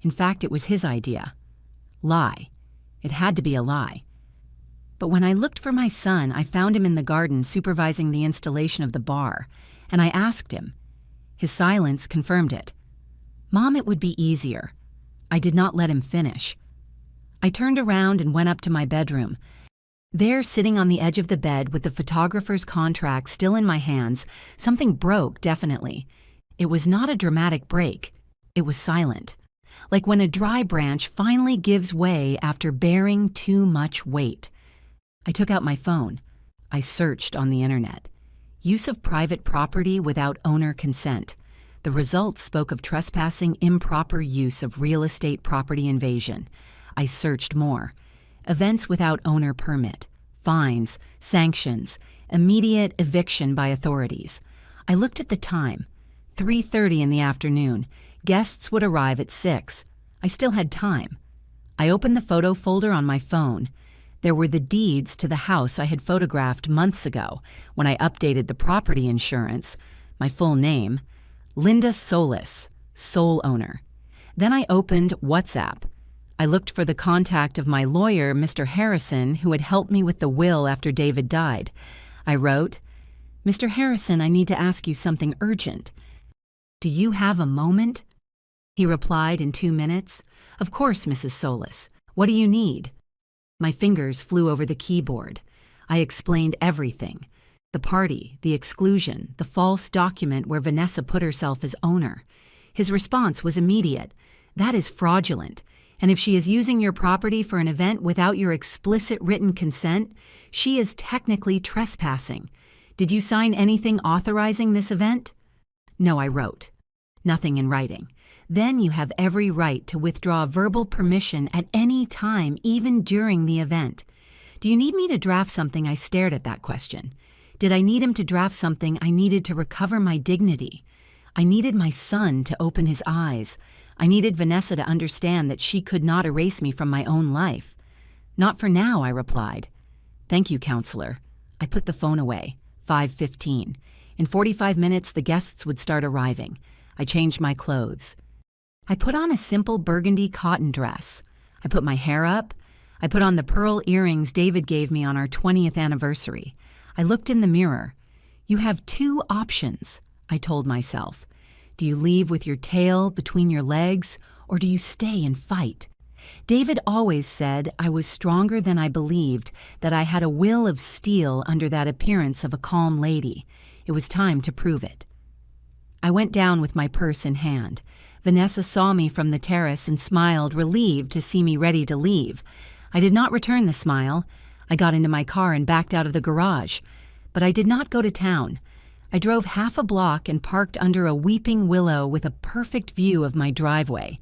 In fact, it was his idea. Lie. It had to be a lie. But when I looked for my son, I found him in the garden supervising the installation of the bar, and I asked him. His silence confirmed it. "Mom, it would be easier." I did not let him finish. I turned around and went up to my bedroom. There, sitting on the edge of the bed with the photographer's contract still in my hands, something broke, definitely. It was not a dramatic break. It was silent. Like when a dry branch finally gives way after bearing too much weight. I took out my phone. I searched on the internet. Use of private property without owner consent. The results spoke of trespassing, improper use of real estate property invasion. I searched more. Events without owner permit. Fines, sanctions, immediate eviction by authorities. I looked at the time. 3:30 in the afternoon. Guests would arrive at 6. I still had time. I opened the photo folder on my phone. There were the deeds to the house I had photographed months ago when I updated the property insurance, my full name, Linda Solis, sole owner. Then I opened WhatsApp. I looked for the contact of my lawyer, Mr. Harrison, who had helped me with the will after David died. I wrote, "Mr. Harrison, I need to ask you something urgent. Do you have a moment?" He replied in 2 minutes, "Of course, Mrs. Solis. What do you need?" My fingers flew over the keyboard. I explained everything. The party, the exclusion, the false document where Vanessa put herself as owner. His response was immediate. "That is fraudulent. And if she is using your property for an event without your explicit written consent, she is technically trespassing. Did you sign anything authorizing this event? No, I wrote. Nothing in writing. Then you have every right to withdraw verbal permission at any time, even during the event. Do you need me to draft something? I stared at that question. Did I need him to draft something I needed to recover my dignity? I needed my son to open his eyes. I needed Vanessa to understand that she could not erase me from my own life. Not for now, I replied. Thank you, counselor. I put the phone away. 5:15. In 45 minutes, the guests would start arriving. I changed my clothes. I put on a simple burgundy cotton dress. I put my hair up. I put on the pearl earrings David gave me on our 20th anniversary. I looked in the mirror. You have two options, I told myself. Do you leave with your tail between your legs, or do you stay and fight? David always said I was stronger than I believed, that I had a will of steel under that appearance of a calm lady. It was time to prove it. I went down with my purse in hand. Vanessa saw me from the terrace and smiled, relieved to see me ready to leave. I did not return the smile. I got into my car and backed out of the garage. But I did not go to town. I drove half a block and parked under a weeping willow with a perfect view of my driveway.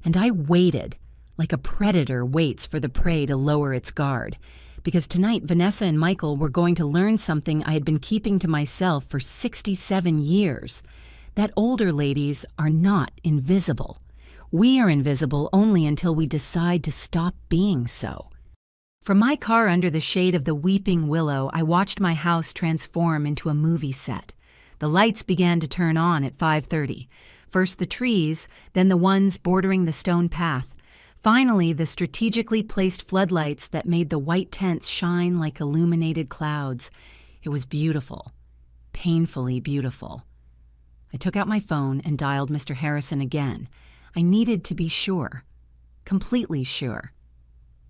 And I waited, like a predator waits for the prey to lower its guard. Because tonight Vanessa and Michael were going to learn something I had been keeping to myself for 67 years. That older ladies are not invisible. We are invisible only until we decide to stop being so. From my car under the shade of the weeping willow, I watched my house transform into a movie set. The lights began to turn on at 5:30. First the trees, then the ones bordering the stone path. Finally, the strategically placed floodlights that made the white tents shine like illuminated clouds. It was beautiful, painfully beautiful. I took out my phone and dialed Mr. Harrison again. I needed to be sure, completely sure.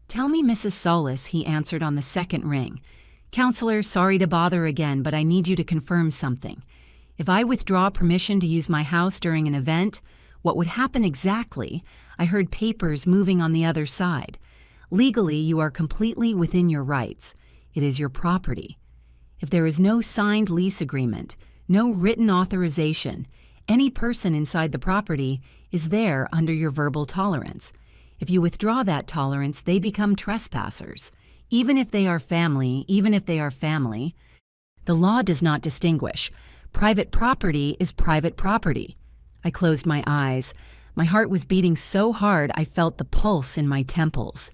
Tell me, Mrs. Solis, he answered on the second ring. Counselor, sorry to bother again, but I need you to confirm something. If I withdraw permission to use my house during an event, what would happen exactly? I heard papers moving on the other side. Legally, you are completely within your rights. It is your property. If there is no signed lease agreement, no written authorization, any person inside the property is there under your verbal tolerance. If you withdraw that tolerance, they become trespassers. Even if they are family, the law does not distinguish. Private property is private property. I closed my eyes. My heart was beating so hard I felt the pulse in my temples.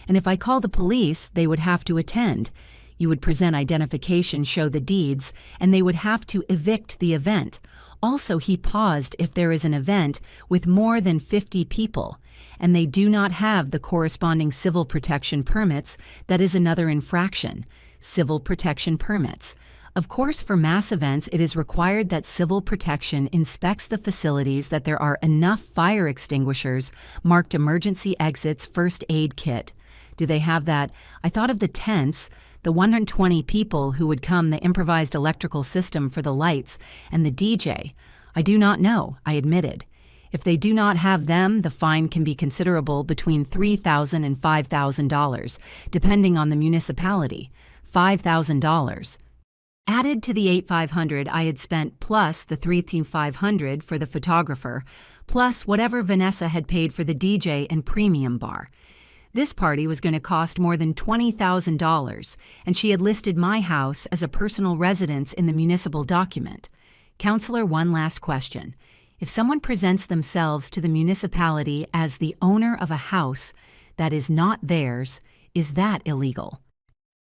And if I call the police, they would have to attend. You would present identification, show the deeds, and they would have to evict the event. Also, he paused if there is an event with more than 50 people, and they do not have the corresponding civil protection permits, that is another infraction. Civil protection permits. Of course, for mass events, it is required that civil protection inspects the facilities, that there are enough fire extinguishers, marked emergency exits, first aid kit. Do they have that? I thought of the tents, the 120 people who would come, the improvised electrical system for the lights, and the DJ. I do not know, I admitted. If they do not have them, the fine can be considerable, between $3,000 and $5,000, depending on the municipality. $5,000. Added to the $8,500 I had spent, plus the $3,500 for the photographer, plus whatever Vanessa had paid for the DJ and premium bar. This party was going to cost more than $20,000, and she had listed my house as a personal residence in the municipal document. Counselor, one last question. If someone presents themselves to the municipality as the owner of a house that is not theirs, is that illegal?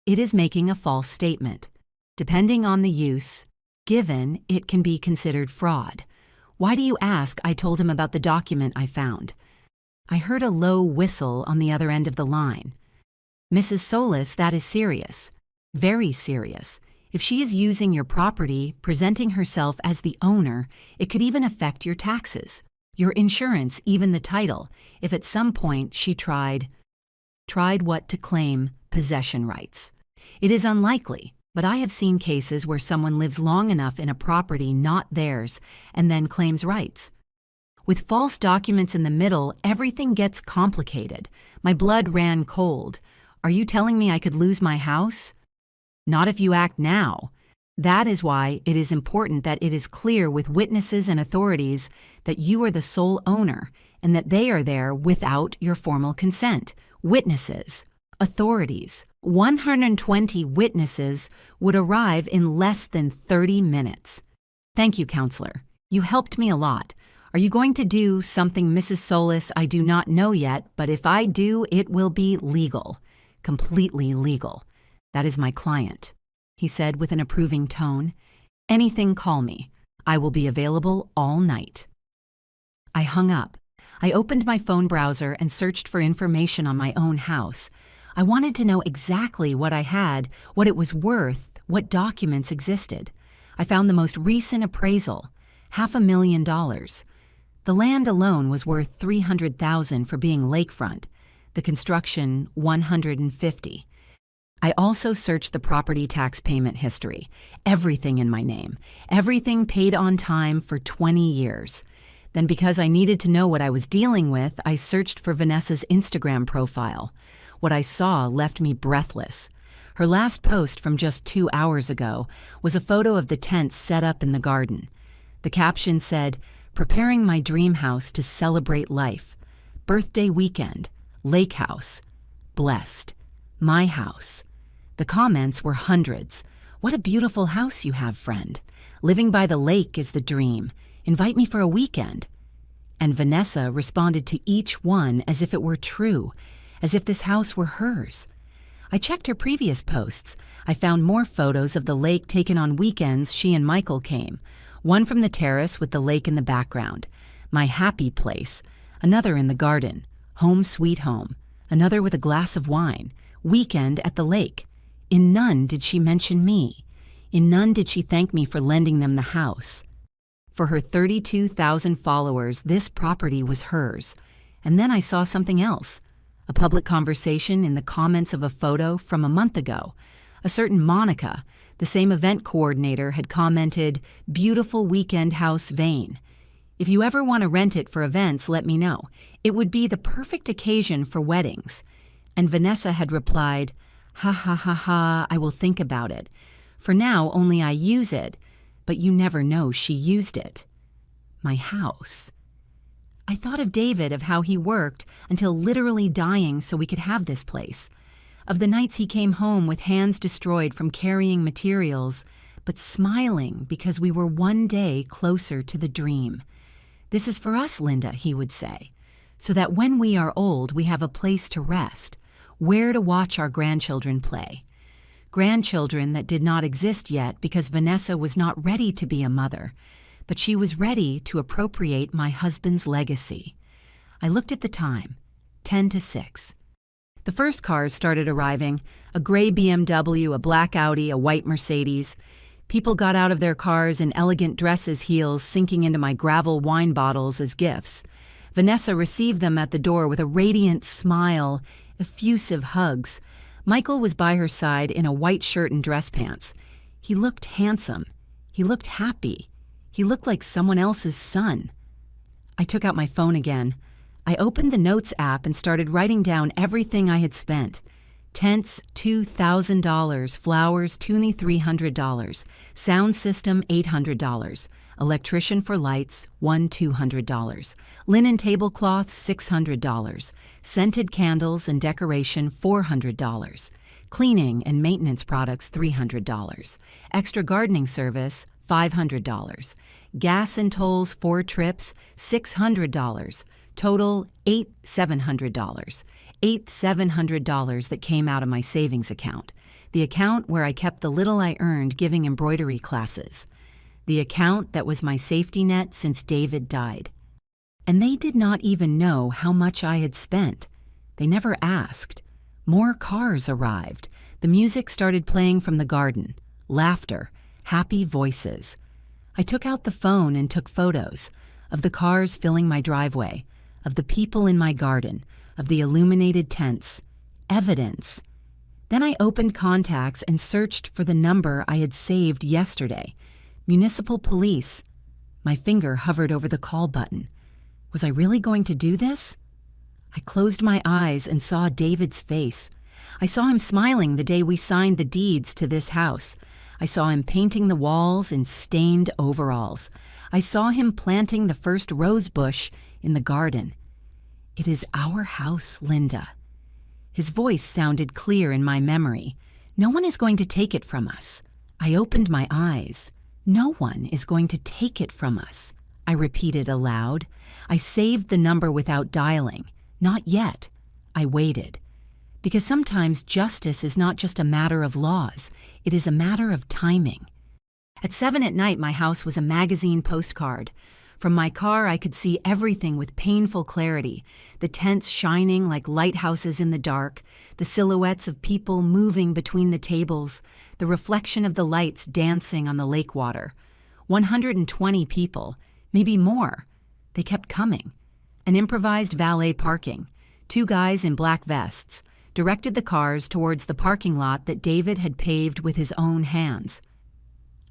It is making a false statement. Depending on the use given, it can be considered fraud. Why do you ask? I told him about the document I found. I heard a low whistle on the other end of the line. Mrs. Solis, that is serious. Very serious. If she is using your property, presenting herself as the owner, it could even affect your taxes, your insurance, even the title, if at some point she tried what to claim possession rights. It is unlikely, but I have seen cases where someone lives long enough in a property not theirs and then claims rights. With false documents in the middle, everything gets complicated. My blood ran cold. Are you telling me I could lose my house? Not if you act now. That is why it is important that it is clear with witnesses and authorities that you are the sole owner and that they are there without your formal consent. Witnesses, authorities, 120 witnesses would arrive in less than 30 minutes. Thank you, counselor. You helped me a lot. Are you going to do something, Mrs. Solis? I do not know yet, but if I do, it will be legal. Completely legal. That is my client, he said with an approving tone. Anything, call me. I will be available all night. I hung up. I opened my phone browser and searched for information on my own house. I wanted to know exactly what I had, what it was worth, what documents existed. I found the most recent appraisal, $500,000. The land alone was worth $300,000 for being lakefront, the construction $150,000. I also searched the property tax payment history, everything in my name, everything paid on time for 20 years. Then, because I needed to know what I was dealing with, I searched for Vanessa's Instagram profile. What I saw left me breathless. Her last post from just 2 hours ago was a photo of the tents set up in the garden. The caption said, "Preparing my dream house to celebrate life. Birthday weekend. Lake house. Blessed. My house." The comments were hundreds. "What a beautiful house you have, friend. Living by the lake is the dream. Invite me for a weekend." And Vanessa responded to each one as if it were true, as if this house were hers. I checked her previous posts. I found more photos of the lake taken on weekends she and Michael came. One from the terrace with the lake in the background. My happy place. Another in the garden. Home sweet home. Another with a glass of wine. Weekend at the lake. In none did she mention me. In none did she thank me for lending them the house. For her 32,000 followers, this property was hers. And then I saw something else. A public conversation in the comments of a photo from a month ago. A certain Monica, the same event coordinator, had commented, "Beautiful weekend house Vane. If you ever want to rent it for events, let me know. It would be the perfect occasion for weddings." And Vanessa had replied, "Ha ha ha ha, I will think about it. For now, only I use it, but you never know she used it." My house. I thought of David, of how he worked until literally dying so we could have this place. Of the nights he came home with hands destroyed from carrying materials, but smiling because we were one day closer to the dream. "This is for us, Linda," he would say, "so that when we are old, we have a place to rest, where to watch our grandchildren play." Grandchildren that did not exist yet because Vanessa was not ready to be a mother, but she was ready to appropriate my husband's legacy. I looked at the time, 10 to 6. The first cars started arriving, a gray BMW, a black Audi, a white Mercedes. People got out of their cars in elegant dresses, heels sinking into my gravel wine bottles as gifts. Vanessa received them at the door with a radiant smile, effusive hugs. Michael was by her side in a white shirt and dress pants. He looked handsome. He looked happy. He looked like someone else's son. I took out my phone again. I opened the Notes app and started writing down everything I had spent. Tents, $2,000. Flowers, $2,300. Sound system, $800. Electrician for lights, $200. Linen tablecloth, $600. Scented candles and decoration, $400. Cleaning and maintenance products, $300. Extra gardening service, $500. Gas and tolls, 4 trips, $600. Total, $700. $700 that came out of my savings account. The account where I kept the little I earned giving embroidery classes. The account that was my safety net since David died. And they did not even know how much I had spent. They never asked. More cars arrived. The music started playing from the garden. Laughter. Happy voices. I took out the phone and took photos of the cars filling my driveway, of the people in my garden, of the illuminated tents. Evidence. Then I opened contacts and searched for the number I had saved yesterday. Municipal police. My finger hovered over the call button. Was I really going to do this? I closed my eyes and saw David's face. I saw him smiling the day we signed the deeds to this house. I saw him painting the walls in stained overalls. I saw him planting the first rose bush in the garden. "It is our house, Linda." His voice sounded clear in my memory. "No one is going to take it from us." I opened my eyes. "No one is going to take it from us," I repeated aloud. I saved the number without dialing. Not yet. I waited. Because sometimes justice is not just a matter of laws, it is a matter of timing. At 7 at night, my house was a magazine postcard. From my car, I could see everything with painful clarity, the tents shining like lighthouses in the dark, the silhouettes of people moving between the tables, the reflection of the lights dancing on the lake water. 120 people, maybe more. They kept coming. An improvised valet parking. 2 guys in black vests directed the cars towards the parking lot that David had paved with his own hands.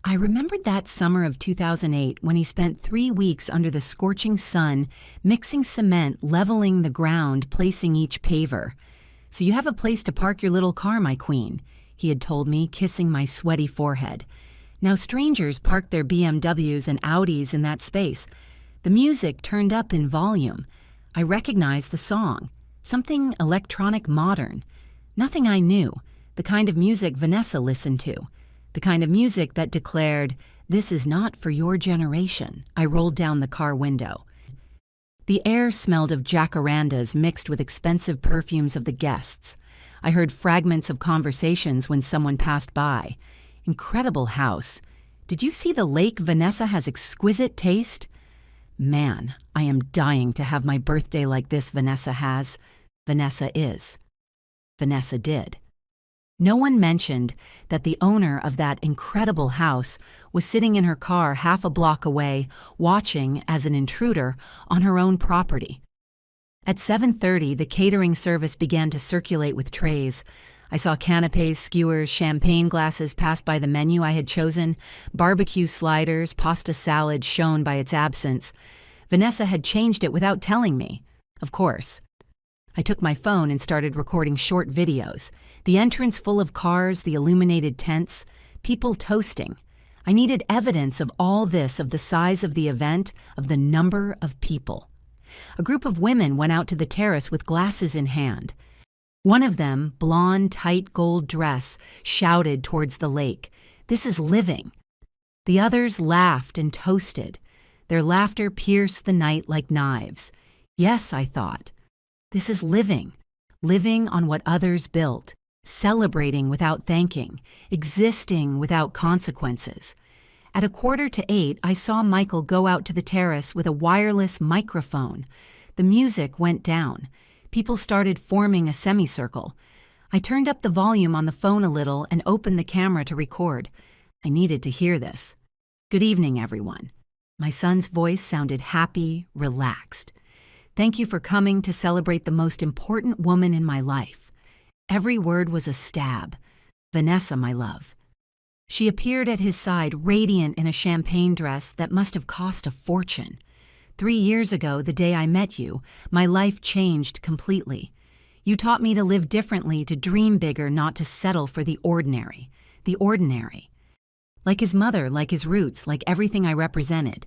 I remembered that summer of 2008 when he spent 3 weeks under the scorching sun, mixing cement, leveling the ground, placing each paver. "So you have a place to park your little car, my queen," he had told me, kissing my sweaty forehead. Now strangers parked their BMWs and Audis in that space. The music turned up in volume. I recognized the song. Something electronic modern. Nothing I knew. The kind of music Vanessa listened to. The kind of music that declared, "This is not for your generation." I rolled down the car window. The air smelled of jacarandas mixed with expensive perfumes of the guests. I heard fragments of conversations when someone passed by. "Incredible house. Did you see the lake? Vanessa has exquisite taste." "Man, I am dying to have my birthday like this Vanessa has." Vanessa is. Vanessa did. No one mentioned that the owner of that incredible house was sitting in her car half a block away, watching as an intruder on her own property. At 7:30, the catering service began to circulate with trays. I saw canapés, skewers, champagne glasses pass by the menu I had chosen, barbecue sliders, pasta salad shone by its absence. Vanessa had changed it without telling me. Of course. I took my phone and started recording short videos. The entrance full of cars, the illuminated tents, people toasting. I needed evidence of all this, of the size of the event, of the number of people. A group of women went out to the terrace with glasses in hand. One of them, blonde, tight gold dress, shouted towards the lake, "This is living." The others laughed and toasted. Their laughter pierced the night like knives. Yes, I thought. This is living. Living on what others built. Celebrating without thanking. Existing without consequences. At 7:45, I saw Michael go out to the terrace with a wireless microphone. The music went down. People started forming a semicircle. I turned up the volume on the phone a little and opened the camera to record. I needed to hear this. "Good evening, everyone." My son's voice sounded happy, relaxed. "Thank you for coming to celebrate the most important woman in my life." Every word was a stab. "Vanessa, my love." She appeared at his side, radiant in a champagne dress that must have cost a fortune. 3 years ago, the day I met you, my life changed completely. You taught me to live differently, to dream bigger, not to settle for the ordinary. The ordinary. Like his mother, like his roots, like everything I represented.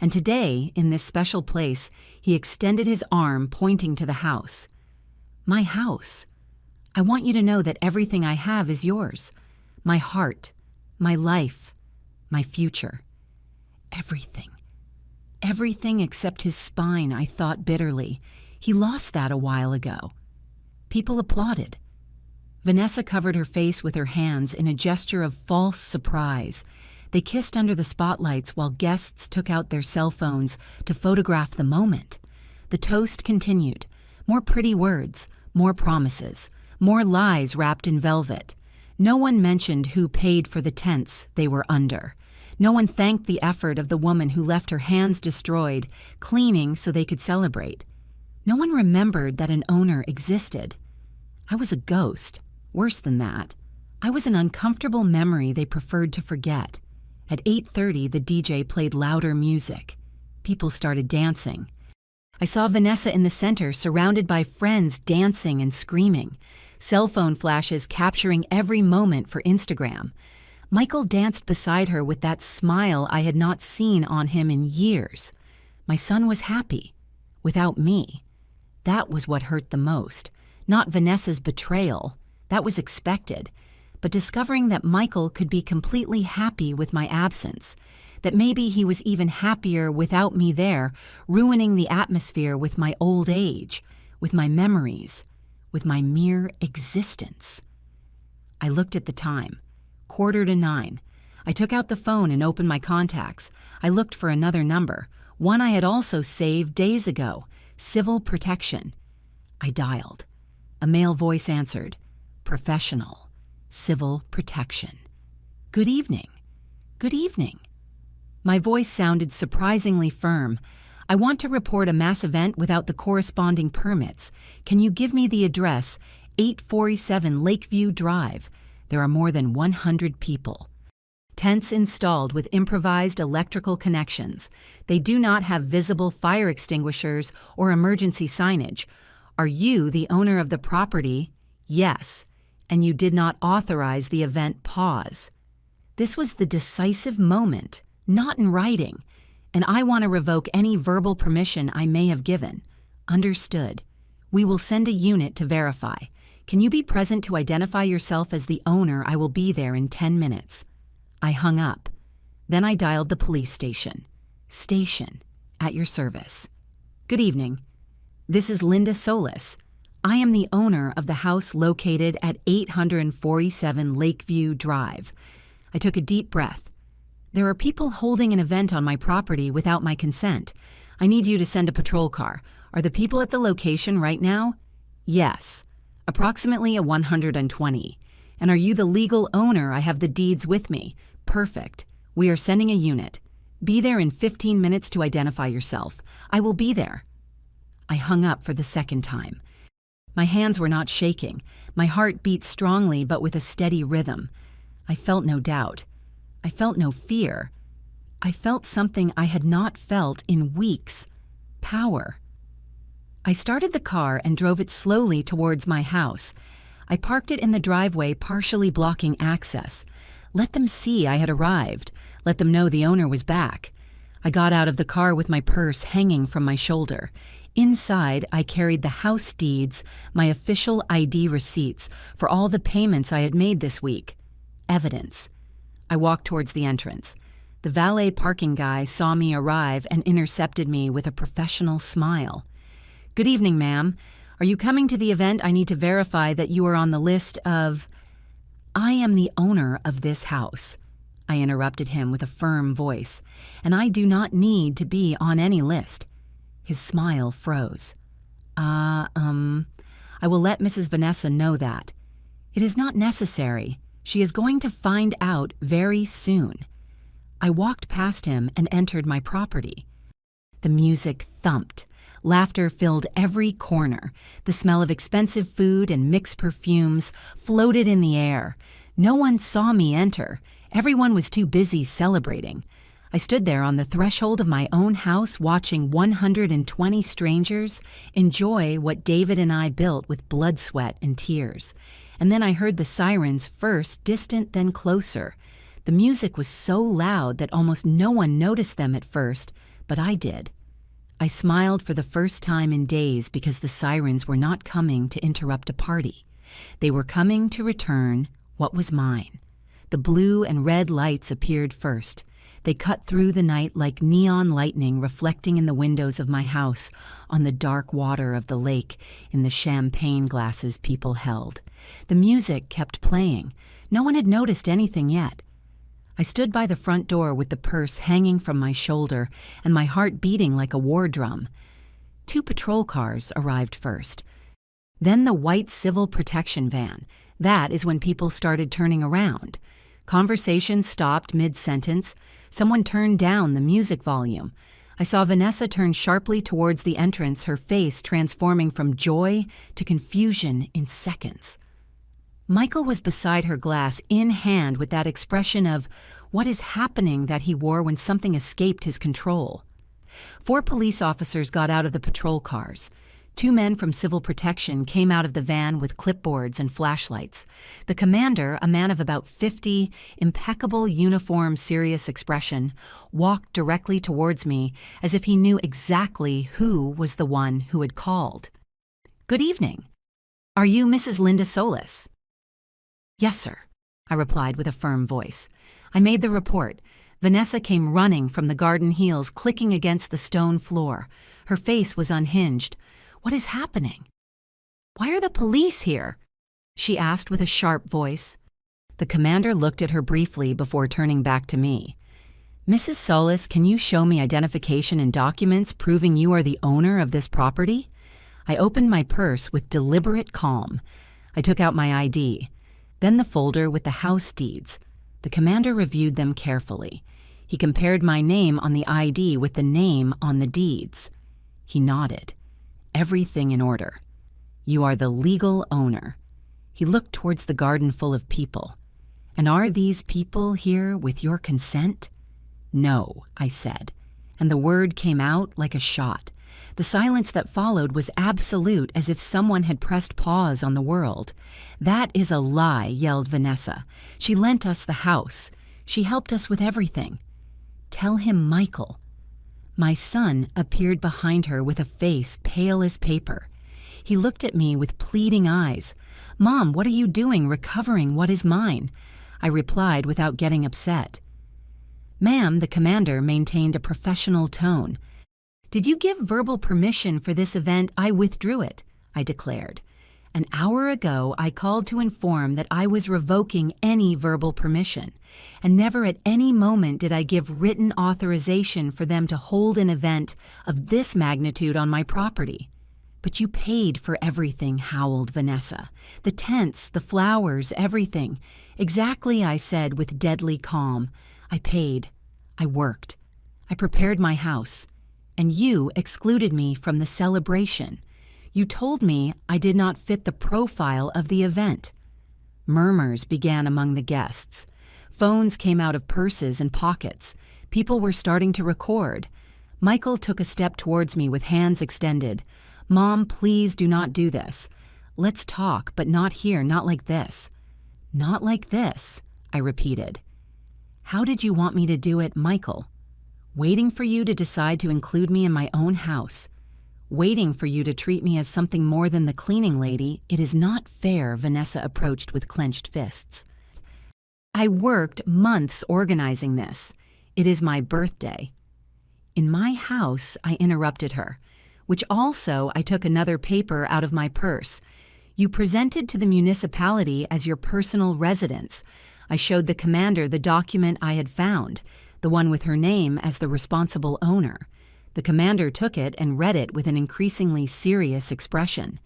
And today, in this special place, he extended his arm, pointing to the house. "My house. I want you to know that everything I have is yours. My heart, my life, my future. Everything. Everything except his spine," I thought bitterly. He lost that a while ago. People applauded. Vanessa covered her face with her hands in a gesture of false surprise. They kissed under the spotlights while guests took out their cell phones to photograph the moment. The toast continued. More pretty words, more promises, more lies wrapped in velvet. No one mentioned who paid for the tents they were under. No one thanked the effort of the woman who left her hands destroyed, cleaning so they could celebrate. No one remembered that an owner existed. I was a ghost. Worse than that. I was an uncomfortable memory they preferred to forget. At 8:30, the DJ played louder music. People started dancing. I saw Vanessa in the center, surrounded by friends dancing and screaming. Cell phone flashes capturing every moment for Instagram. Michael danced beside her with that smile I had not seen on him in years. My son was happy. Without me. That was what hurt the most. Not Vanessa's betrayal. That was expected. But discovering that Michael could be completely happy with my absence. That maybe he was even happier without me there, ruining the atmosphere with my old age, with my memories, with my mere existence. I looked at the time. 9:15. I took out the phone and opened my contacts. I looked for another number, one I had also saved days ago, Civil Protection. I dialed. A male voice answered, Professional, Civil Protection. Good evening. Good evening. My voice sounded surprisingly firm. I want to report a mass event without the corresponding permits. Can you give me the address, 847 Lakeview Drive? There are more than 100 people. Tents installed with improvised electrical connections. They do not have visible fire extinguishers or emergency signage. Are you the owner of the property? Yes. And you did not authorize the event pause. This was the decisive moment, not in writing, and I want to revoke any verbal permission I may have given. Understood. We will send a unit to verify. Can you be present to identify yourself as the owner? I will be there in 10 minutes. I hung up. Then I dialed the police station. Station, at your service. Good evening. This is Linda Solis. I am the owner of the house located at 847 Lakeview Drive. I took a deep breath. There are people holding an event on my property without my consent. I need you to send a patrol car. Are the people at the location right now? Yes. Approximately 120. And are you the legal owner? I have the deeds with me. Perfect. We are sending a unit. Be there in 15 minutes to identify yourself. I will be there. I hung up for the second time. My hands were not shaking. My heart beat strongly but with a steady rhythm. I felt no doubt. I felt no fear. I felt something I had not felt in weeks. Power. I started the car and drove it slowly towards my house. I parked it in the driveway, partially blocking access. Let them see I had arrived. Let them know the owner was back. I got out of the car with my purse hanging from my shoulder. Inside, I carried the house deeds, my official ID receipts for all the payments I had made this week. Evidence. I walked towards the entrance. The valet parking guy saw me arrive and intercepted me with a professional smile. Good evening, ma'am. Are you coming to the event? I need to verify that you are on the list of... I am the owner of this house. I interrupted him with a firm voice, and I do not need to be on any list. His smile froze. I will let Mrs. Vanessa know that. It is not necessary. She is going to find out very soon. I walked past him and entered my property. The music thumped. Laughter filled every corner. The smell of expensive food and mixed perfumes floated in the air. No one saw me enter. Everyone was too busy celebrating. I stood there on the threshold of my own house watching 120 strangers enjoy what David and I built with blood, sweat, and tears. And then I heard the sirens, first distant, then closer. The music was so loud that almost no one noticed them at first, but I did. I smiled for the first time in days because the sirens were not coming to interrupt a party. They were coming to return what was mine. The blue and red lights appeared first. They cut through the night like neon lightning reflecting in the windows of my house on the dark water of the lake in the champagne glasses people held. The music kept playing. No one had noticed anything yet. I stood by the front door with the purse hanging from my shoulder and my heart beating like a war drum. 2 patrol cars arrived first. Then the white civil protection van. That is when people started turning around. Conversation stopped mid-sentence. Someone turned down the music volume. I saw Vanessa turn sharply towards the entrance, her face transforming from joy to confusion in seconds. Michael was beside her, glass in hand, with that expression of what is happening that he wore when something escaped his control. 4 police officers got out of the patrol cars. 2 men from Civil Protection came out of the van with clipboards and flashlights. The commander, a man of about 50, impeccable uniform, serious expression, walked directly towards me as if he knew exactly who was the one who had called. "Good evening. Are you Mrs. Linda Solis?" "Yes, sir," I replied with a firm voice. I made the report. Vanessa came running from the garden heels, clicking against the stone floor. Her face was unhinged. "What is happening?" "Why are the police here?" she asked with a sharp voice. The commander looked at her briefly before turning back to me. "Mrs. Solis, can you show me identification and documents proving you are the owner of this property?" I opened my purse with deliberate calm. I took out my ID, then the folder with the house deeds. The commander reviewed them carefully. He compared my name on the ID with the name on the deeds. He nodded. "Everything in order. You are the legal owner." He looked towards the garden full of people. "And are these people here with your consent?" "No," I said, and the word came out like a shot. The silence that followed was absolute, as if someone had pressed pause on the world. "That is a lie," yelled Vanessa. "She lent us the house. She helped us with everything." "Tell him Michael." My son appeared behind her with a face pale as paper. He looked at me with pleading eyes. "Mom, what are you doing recovering what is mine?" I replied without getting upset. "Ma'am," the commander maintained a professional tone. "Did you give verbal permission for this event? I withdrew it," I declared. "An hour ago, I called to inform that I was revoking any verbal permission, and never at any moment did I give written authorization for them to hold an event of this magnitude on my property." "But you paid for everything," howled Vanessa. "The tents, the flowers, everything." "Exactly," I said with deadly calm. "I paid. I worked. I prepared my house. And you excluded me from the celebration. You told me I did not fit the profile of the event." Murmurs began among the guests. Phones came out of purses and pockets. People were starting to record. Michael took a step towards me with hands extended. "Mom, please do not do this. Let's talk, but not here, not like this." "Not like this," I repeated. "How did you want me to do it, Michael?" "Waiting for you to decide to include me in my own house. Waiting for you to treat me as something more than the cleaning lady. It is not fair," Vanessa approached with clenched fists. "I worked months organizing this. It is my birthday." "In my house," I interrupted her, which also I took another paper out of my purse. "You presented to the municipality as your personal residence." I showed the commander the document I had found, the one with her name as the responsible owner. The commander took it and read it with an increasingly serious expression.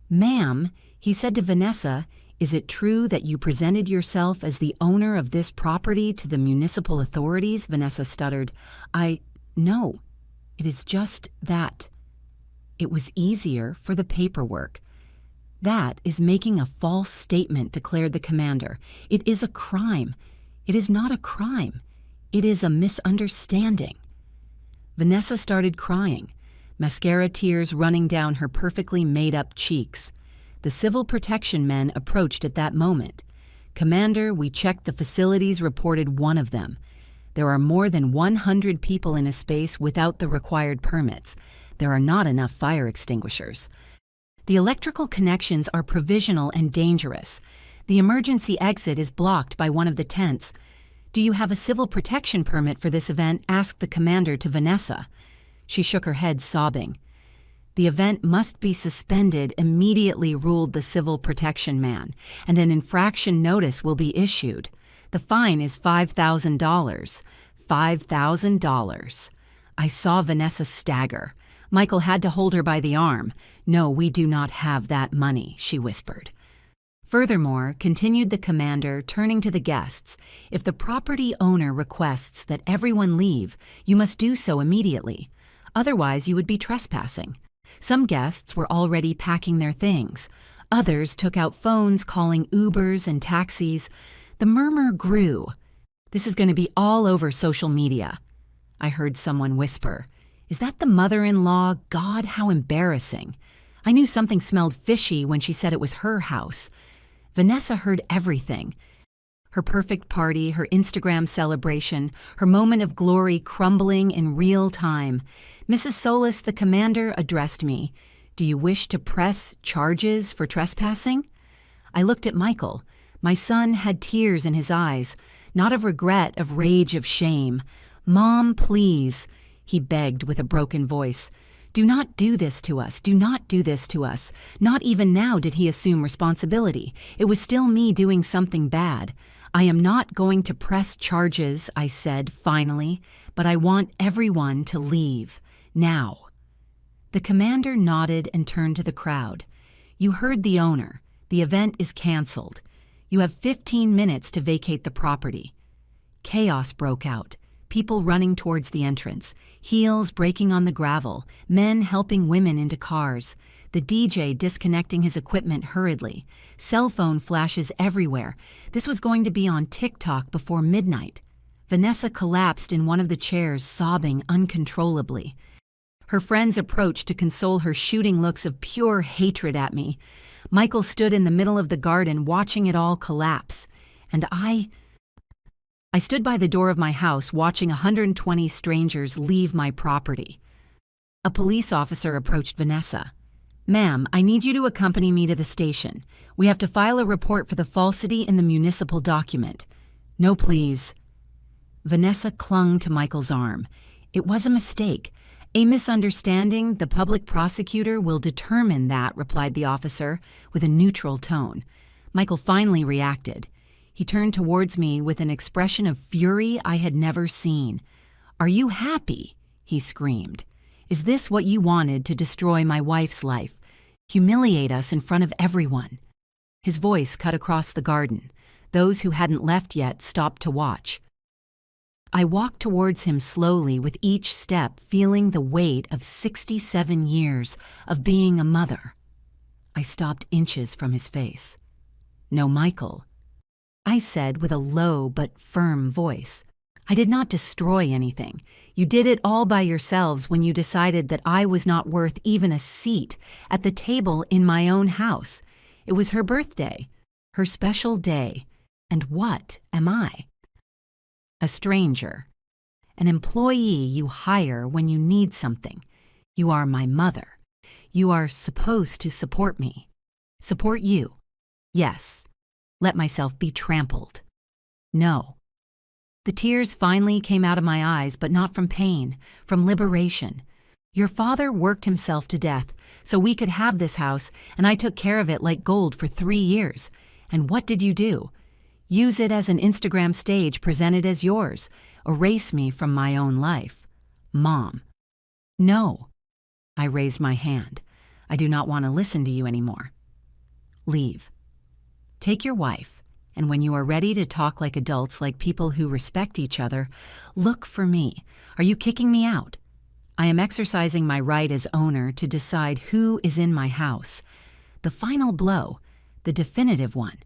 "Ma'am," he said to Vanessa, "is it true that you presented yourself as the owner of this property to the municipal authorities?" Vanessa stuttered. No, it is just that. It was easier for the paperwork." "That is making a false statement," declared the commander. "It is a crime." "It is not a crime. It is a misunderstanding." Vanessa started crying, mascara tears running down her perfectly made-up cheeks. The Civil Protection men approached at that moment. "Commander, we checked the facilities, reported one of them. There are more than 100 people in a space without the required permits. There are not enough fire extinguishers. The electrical connections are provisional and dangerous. The emergency exit is blocked by one of the tents. Do you have a civil protection permit for this event?" asked the commander to Vanessa. She shook her head, sobbing. "The event must be suspended immediately," ruled the civil protection man, "and an infraction notice will be issued. The fine is $5,000. $5,000. I saw Vanessa stagger. Michael had to hold her by the arm. "No, we do not have that money," she whispered. "Furthermore," continued the commander, turning to the guests, "if the property owner requests that everyone leave, you must do so immediately. Otherwise, you would be trespassing." Some guests were already packing their things. Others took out phones, calling Ubers and taxis. The murmur grew. "This is going to be all over social media." I heard someone whisper, "Is that the mother-in-law? God, how embarrassing." I knew something smelled fishy when she said it was her house. Vanessa heard everything. Her perfect party, her Instagram celebration, her moment of glory crumbling in real time. Mrs. Solis, the commander, addressed me. "Do you wish to press charges for trespassing?" I looked at Michael. My son had tears in his eyes, not of regret, of rage, of shame. "Mom, please," he begged with a broken voice. "Do not do this to us. Do not do this to us." Not even now did he assume responsibility. It was still me doing something bad. "I am not going to press charges," I said finally, "but I want everyone to leave. Now." The commander nodded and turned to the crowd. "You heard the owner. The event is canceled. You have 15 minutes to vacate the property." Chaos broke out. People running towards the entrance, heels breaking on the gravel, men helping women into cars, the DJ disconnecting his equipment hurriedly, cell phone flashes everywhere. This was going to be on TikTok before midnight. Vanessa collapsed in one of the chairs, sobbing uncontrollably. Her friends approached to console her, shooting looks of pure hatred at me. Michael stood in the middle of the garden watching it all collapse. And I stood by the door of my house watching 120 strangers leave my property. A police officer approached Vanessa. "Ma'am, I need you to accompany me to the station. We have to file a report for the falsity in the municipal document." "No, please." Vanessa clung to Michael's arm. "It was a mistake. A misunderstanding. The public prosecutor will determine that," replied the officer with a neutral tone. Michael finally reacted. He turned towards me with an expression of fury I had never seen. "Are you happy?" he screamed. "Is this what you wanted to destroy my wife's life? Humiliate us in front of everyone?" His voice cut across the garden. Those who hadn't left yet stopped to watch. I walked towards him slowly, with each step feeling the weight of 67 years of being a mother. I stopped inches from his face. "No, Michael," I said with a low but firm voice. "I did not destroy anything. You did it all by yourselves when you decided that I was not worth even a seat at the table in my own house. It was her birthday, her special day. And what am I? A stranger, an employee you hire when you need something. You are my mother. You are supposed to support me. Support you. Yes. Let myself be trampled. No." The tears finally came out of my eyes, but not from pain, from liberation. "Your father worked himself to death so we could have this house, and I took care of it like gold for 3 years. And what did you do? Use it as an Instagram stage presented as yours. Erase me from my own life. Mom." "No." I raised my hand. "I do not want to listen to you anymore. Leave. Take your wife, and when you are ready to talk like adults, like people who respect each other, look for me. Are you kicking me out? I am exercising my right as owner to decide who is in my house. The final blow, the definitive one."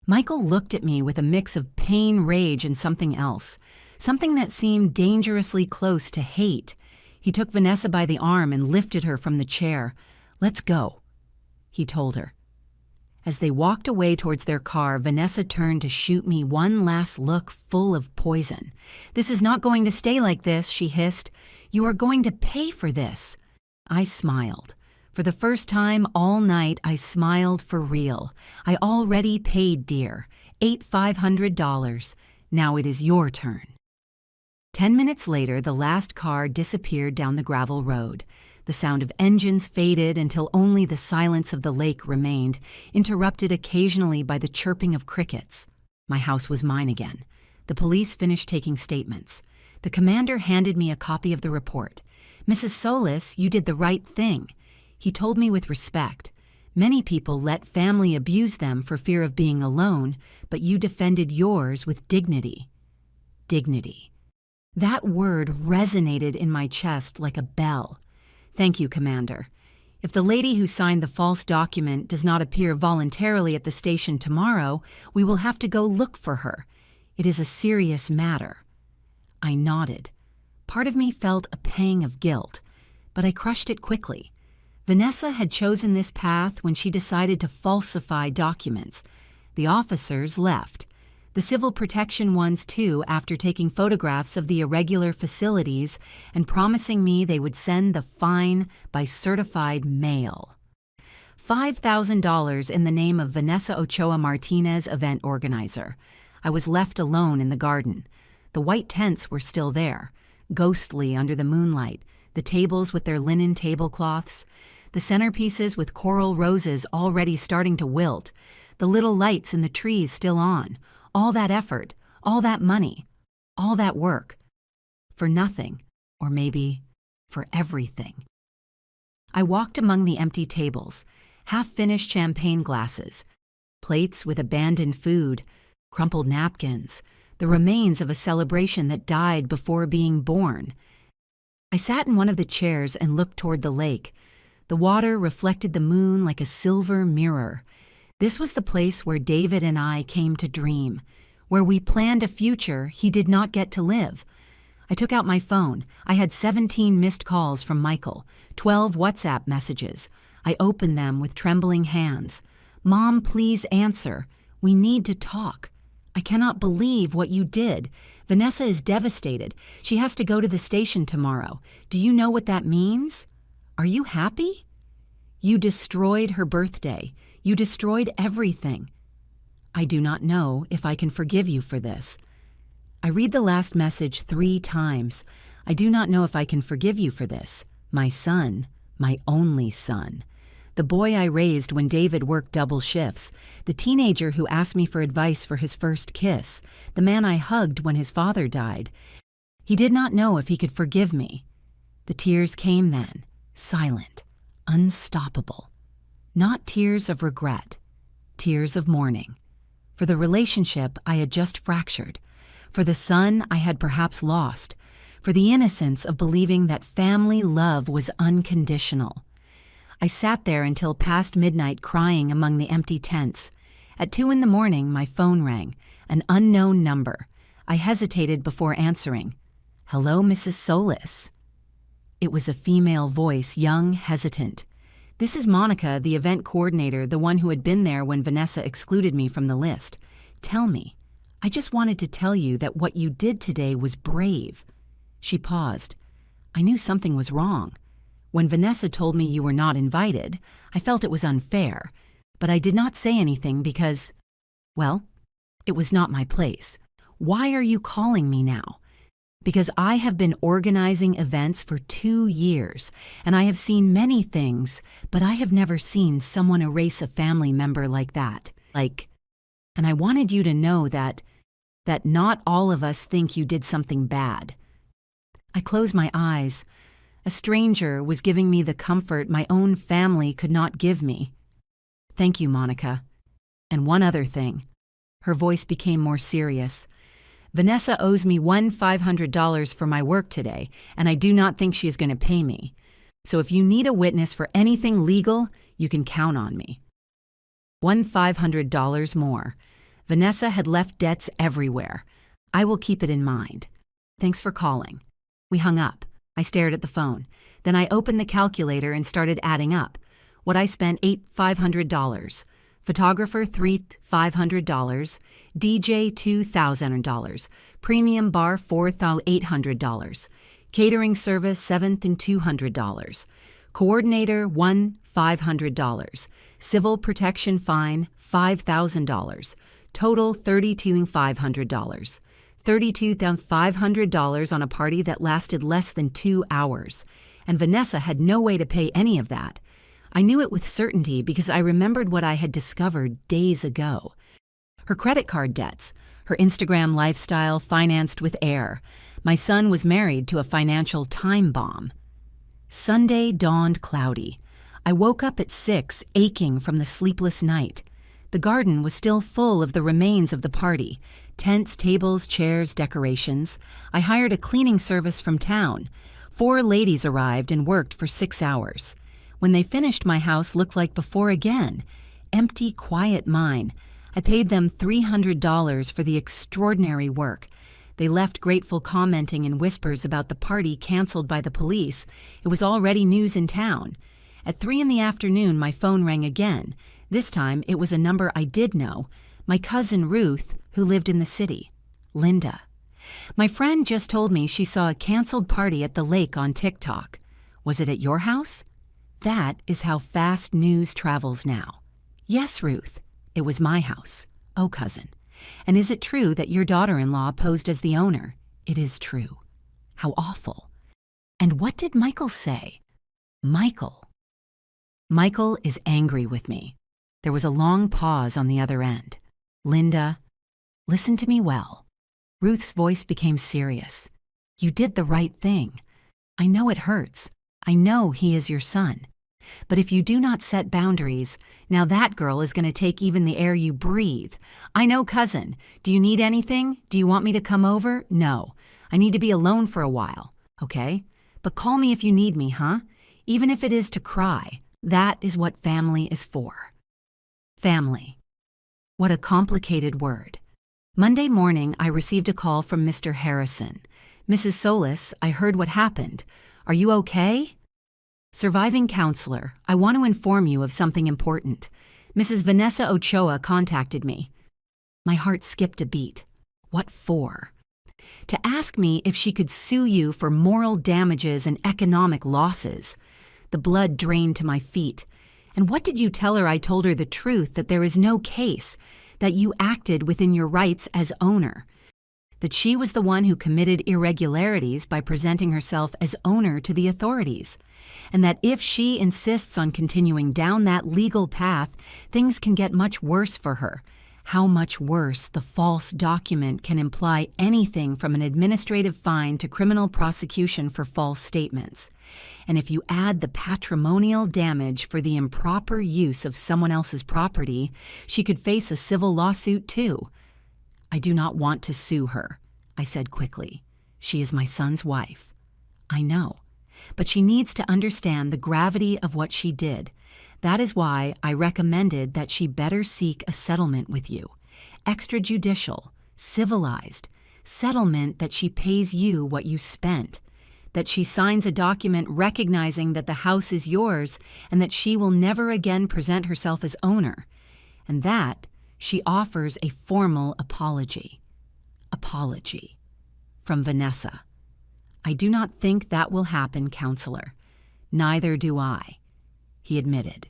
Michael looked at me with a mix of pain, rage, and something else, something that seemed dangerously close to hate. He took Vanessa by the arm and lifted her from the chair. "Let's go," he told her. As they walked away towards their car, Vanessa turned to shoot me one last look full of poison. "This is not going to stay like this," she hissed. "You are going to pay for this." I smiled. For the first time all night, I smiled for real. I already paid dear, $8,500. Now it is your turn. 10 minutes later, the last car disappeared down the gravel road. The sound of engines faded until only the silence of the lake remained, interrupted occasionally by the chirping of crickets. My house was mine again. The police finished taking statements. The commander handed me a copy of the report. "Mrs. Solis, you did the right thing." He told me with respect. "Many people let family abuse them for fear of being alone, but you defended yours with dignity." Dignity. That word resonated in my chest like a bell. "Thank you, Commander. If the lady who signed the false document does not appear voluntarily at the station tomorrow, we will have to go look for her. It is a serious matter." I nodded. Part of me felt a pang of guilt, but I crushed it quickly. Vanessa had chosen this path when she decided to falsify documents. The officers left. The civil protection ones too, after taking photographs of the irregular facilities and promising me they would send the fine by certified mail. $5,000 in the name of Vanessa Ochoa Martinez, event organizer. I was left alone in the garden. The white tents were still there, ghostly under the moonlight, the tables with their linen tablecloths, the centerpieces with coral roses already starting to wilt, the little lights in the trees still on. All that effort, all that money, all that work. For nothing, or maybe for everything. I walked among the empty tables, half-finished champagne glasses, plates with abandoned food, crumpled napkins, the remains of a celebration that died before being born. I sat in one of the chairs and looked toward the lake. The water reflected the moon like a silver mirror. This was the place where David and I came to dream, where we planned a future he did not get to live. I took out my phone. I had 17 missed calls from Michael, 12 WhatsApp messages. I opened them with trembling hands. "Mom, please answer. We need to talk. I cannot believe what you did. Vanessa is devastated. She has to go to the station tomorrow. Do you know what that means? Are you happy? You destroyed her birthday. You destroyed everything. I do not know if I can forgive you for this." I read the last message 3 times. "I do not know if I can forgive you for this. My son, my only son. The boy I raised when David worked double shifts, the teenager who asked me for advice for his first kiss, the man I hugged when his father died. He did not know if he could forgive me." The tears came then, silent, unstoppable. Not tears of regret, tears of mourning. For the relationship I had just fractured, for the son I had perhaps lost, for the innocence of believing that family love was unconditional. I sat there until past midnight crying among the empty tents. At 2 a.m, my phone rang, an unknown number. I hesitated before answering. "Hello, Mrs. Solis." It was a female voice, young, hesitant. "This is Monica, the event coordinator, the one who had been there when Vanessa excluded me from the list. Tell me, I just wanted to tell you that what you did today was brave." She paused. I knew something was wrong. When Vanessa told me you were not invited, I felt it was unfair, but I did not say anything because, well, it was not my place. "Why are you calling me now?" "Because I have been organizing events for 2 years, and I have seen many things, but I have never seen someone erase a family member like that. And I wanted you to know that not all of us think you did something bad." I closed my eyes. A stranger was giving me the comfort my own family could not give me. "Thank you, Monica. And one other thing." Her voice became more serious. "Vanessa owes me $500 for my work today, and I do not think she is going to pay me. So if you need a witness for anything legal, you can count on me." $500 more. Vanessa had left debts everywhere. I will keep it in mind. Thanks for calling. We hung up. I stared at the phone. Then I opened the calculator and started adding up. What I spent, $500. Photographer, $500. DJ, $2,000. Premium bar, $4,800. Catering service, $7,200. Coordinator, $500. Civil protection fine, $5,000. Total, $32,500. $32,500 on a party that lasted less than 2 hours. And Vanessa had no way to pay any of that. I knew it with certainty because I remembered what I had discovered days ago. Her credit card debts, her Instagram lifestyle financed with air. My son was married to a financial time bomb. Sunday dawned cloudy. I woke up at 6, aching from the sleepless night. The garden was still full of the remains of the party. Tents, tables, chairs, decorations. I hired a cleaning service from town. 4 ladies arrived and worked for 6 hours. When they finished, my house looked like before again. Empty, quiet mine. I paid them $300 for the extraordinary work. They left grateful, commenting in whispers about the party canceled by the police. It was already news in town. At 3 in the afternoon, my phone rang again. This time, it was a number I did know. My cousin Ruth, who lived in the city. Linda. My friend just told me she saw a canceled party at the lake on TikTok. Was it at your house? That is how fast news travels now. Yes, Ruth. It was my house. Oh, cousin. And is it true that your daughter-in-law posed as the owner? It is true. How awful. And what did Michael say? Michael is angry with me. There was a long pause on the other end. Linda, listen to me well. Ruth's voice became serious. You did the right thing. I know it hurts. I know he is your son. But if you do not set boundaries, now that girl is going to take even the air you breathe. I know, cousin. Do you need anything? Do you want me to come over? No. I need to be alone for a while. Okay? But call me if you need me, huh? Even if it is to cry. That is what family is for. Family. What a complicated word. Monday morning, I received a call from Mr. Harrison. Mrs. Solis, I heard what happened. Are you okay? Surviving counselor, I want to inform you of something important. Mrs. Vanessa Ochoa contacted me. My heart skipped a beat. What for? To ask me if she could sue you for moral damages and economic losses. The blood drained to my feet. And what did you tell her? I told her the truth, that there is no case, that you acted within your rights as owner, that she was the one who committed irregularities by presenting herself as owner to the authorities, and that if she insists on continuing down that legal path, things can get much worse for her. How much worse the false document can imply anything from an administrative fine to criminal prosecution for false statements. And if you add the patrimonial damage for the improper use of someone else's property, she could face a civil lawsuit too. I do not want to sue her, I said quickly. She is my son's wife. I know, but she needs to understand the gravity of what she did. That is why I recommended that she better seek a settlement with you. Extrajudicial, civilized, settlement that she pays you what you spent, that she signs a document recognizing that the house is yours and that she will never again present herself as owner, and that she offers a formal apology. Apology. From Vanessa. I do not think that will happen, counselor. Neither do I, he admitted.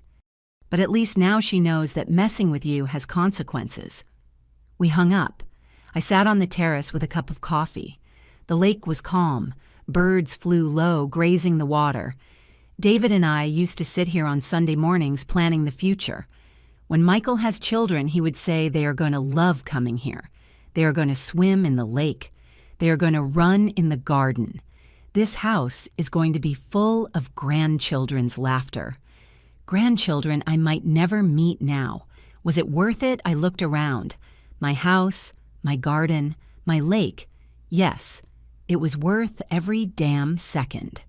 But at least now she knows that messing with you has consequences. We hung up. I sat on the terrace with a cup of coffee. The lake was calm. Birds flew low, grazing the water. David and I used to sit here on Sunday mornings planning the future. When Michael has children, he would say they are going to love coming here. They are going to swim in the lake. They are going to run in the garden. This house is going to be full of grandchildren's laughter. Grandchildren I might never meet now. Was it worth it? I looked around. My house, my garden, my lake. Yes, it was worth every damn second.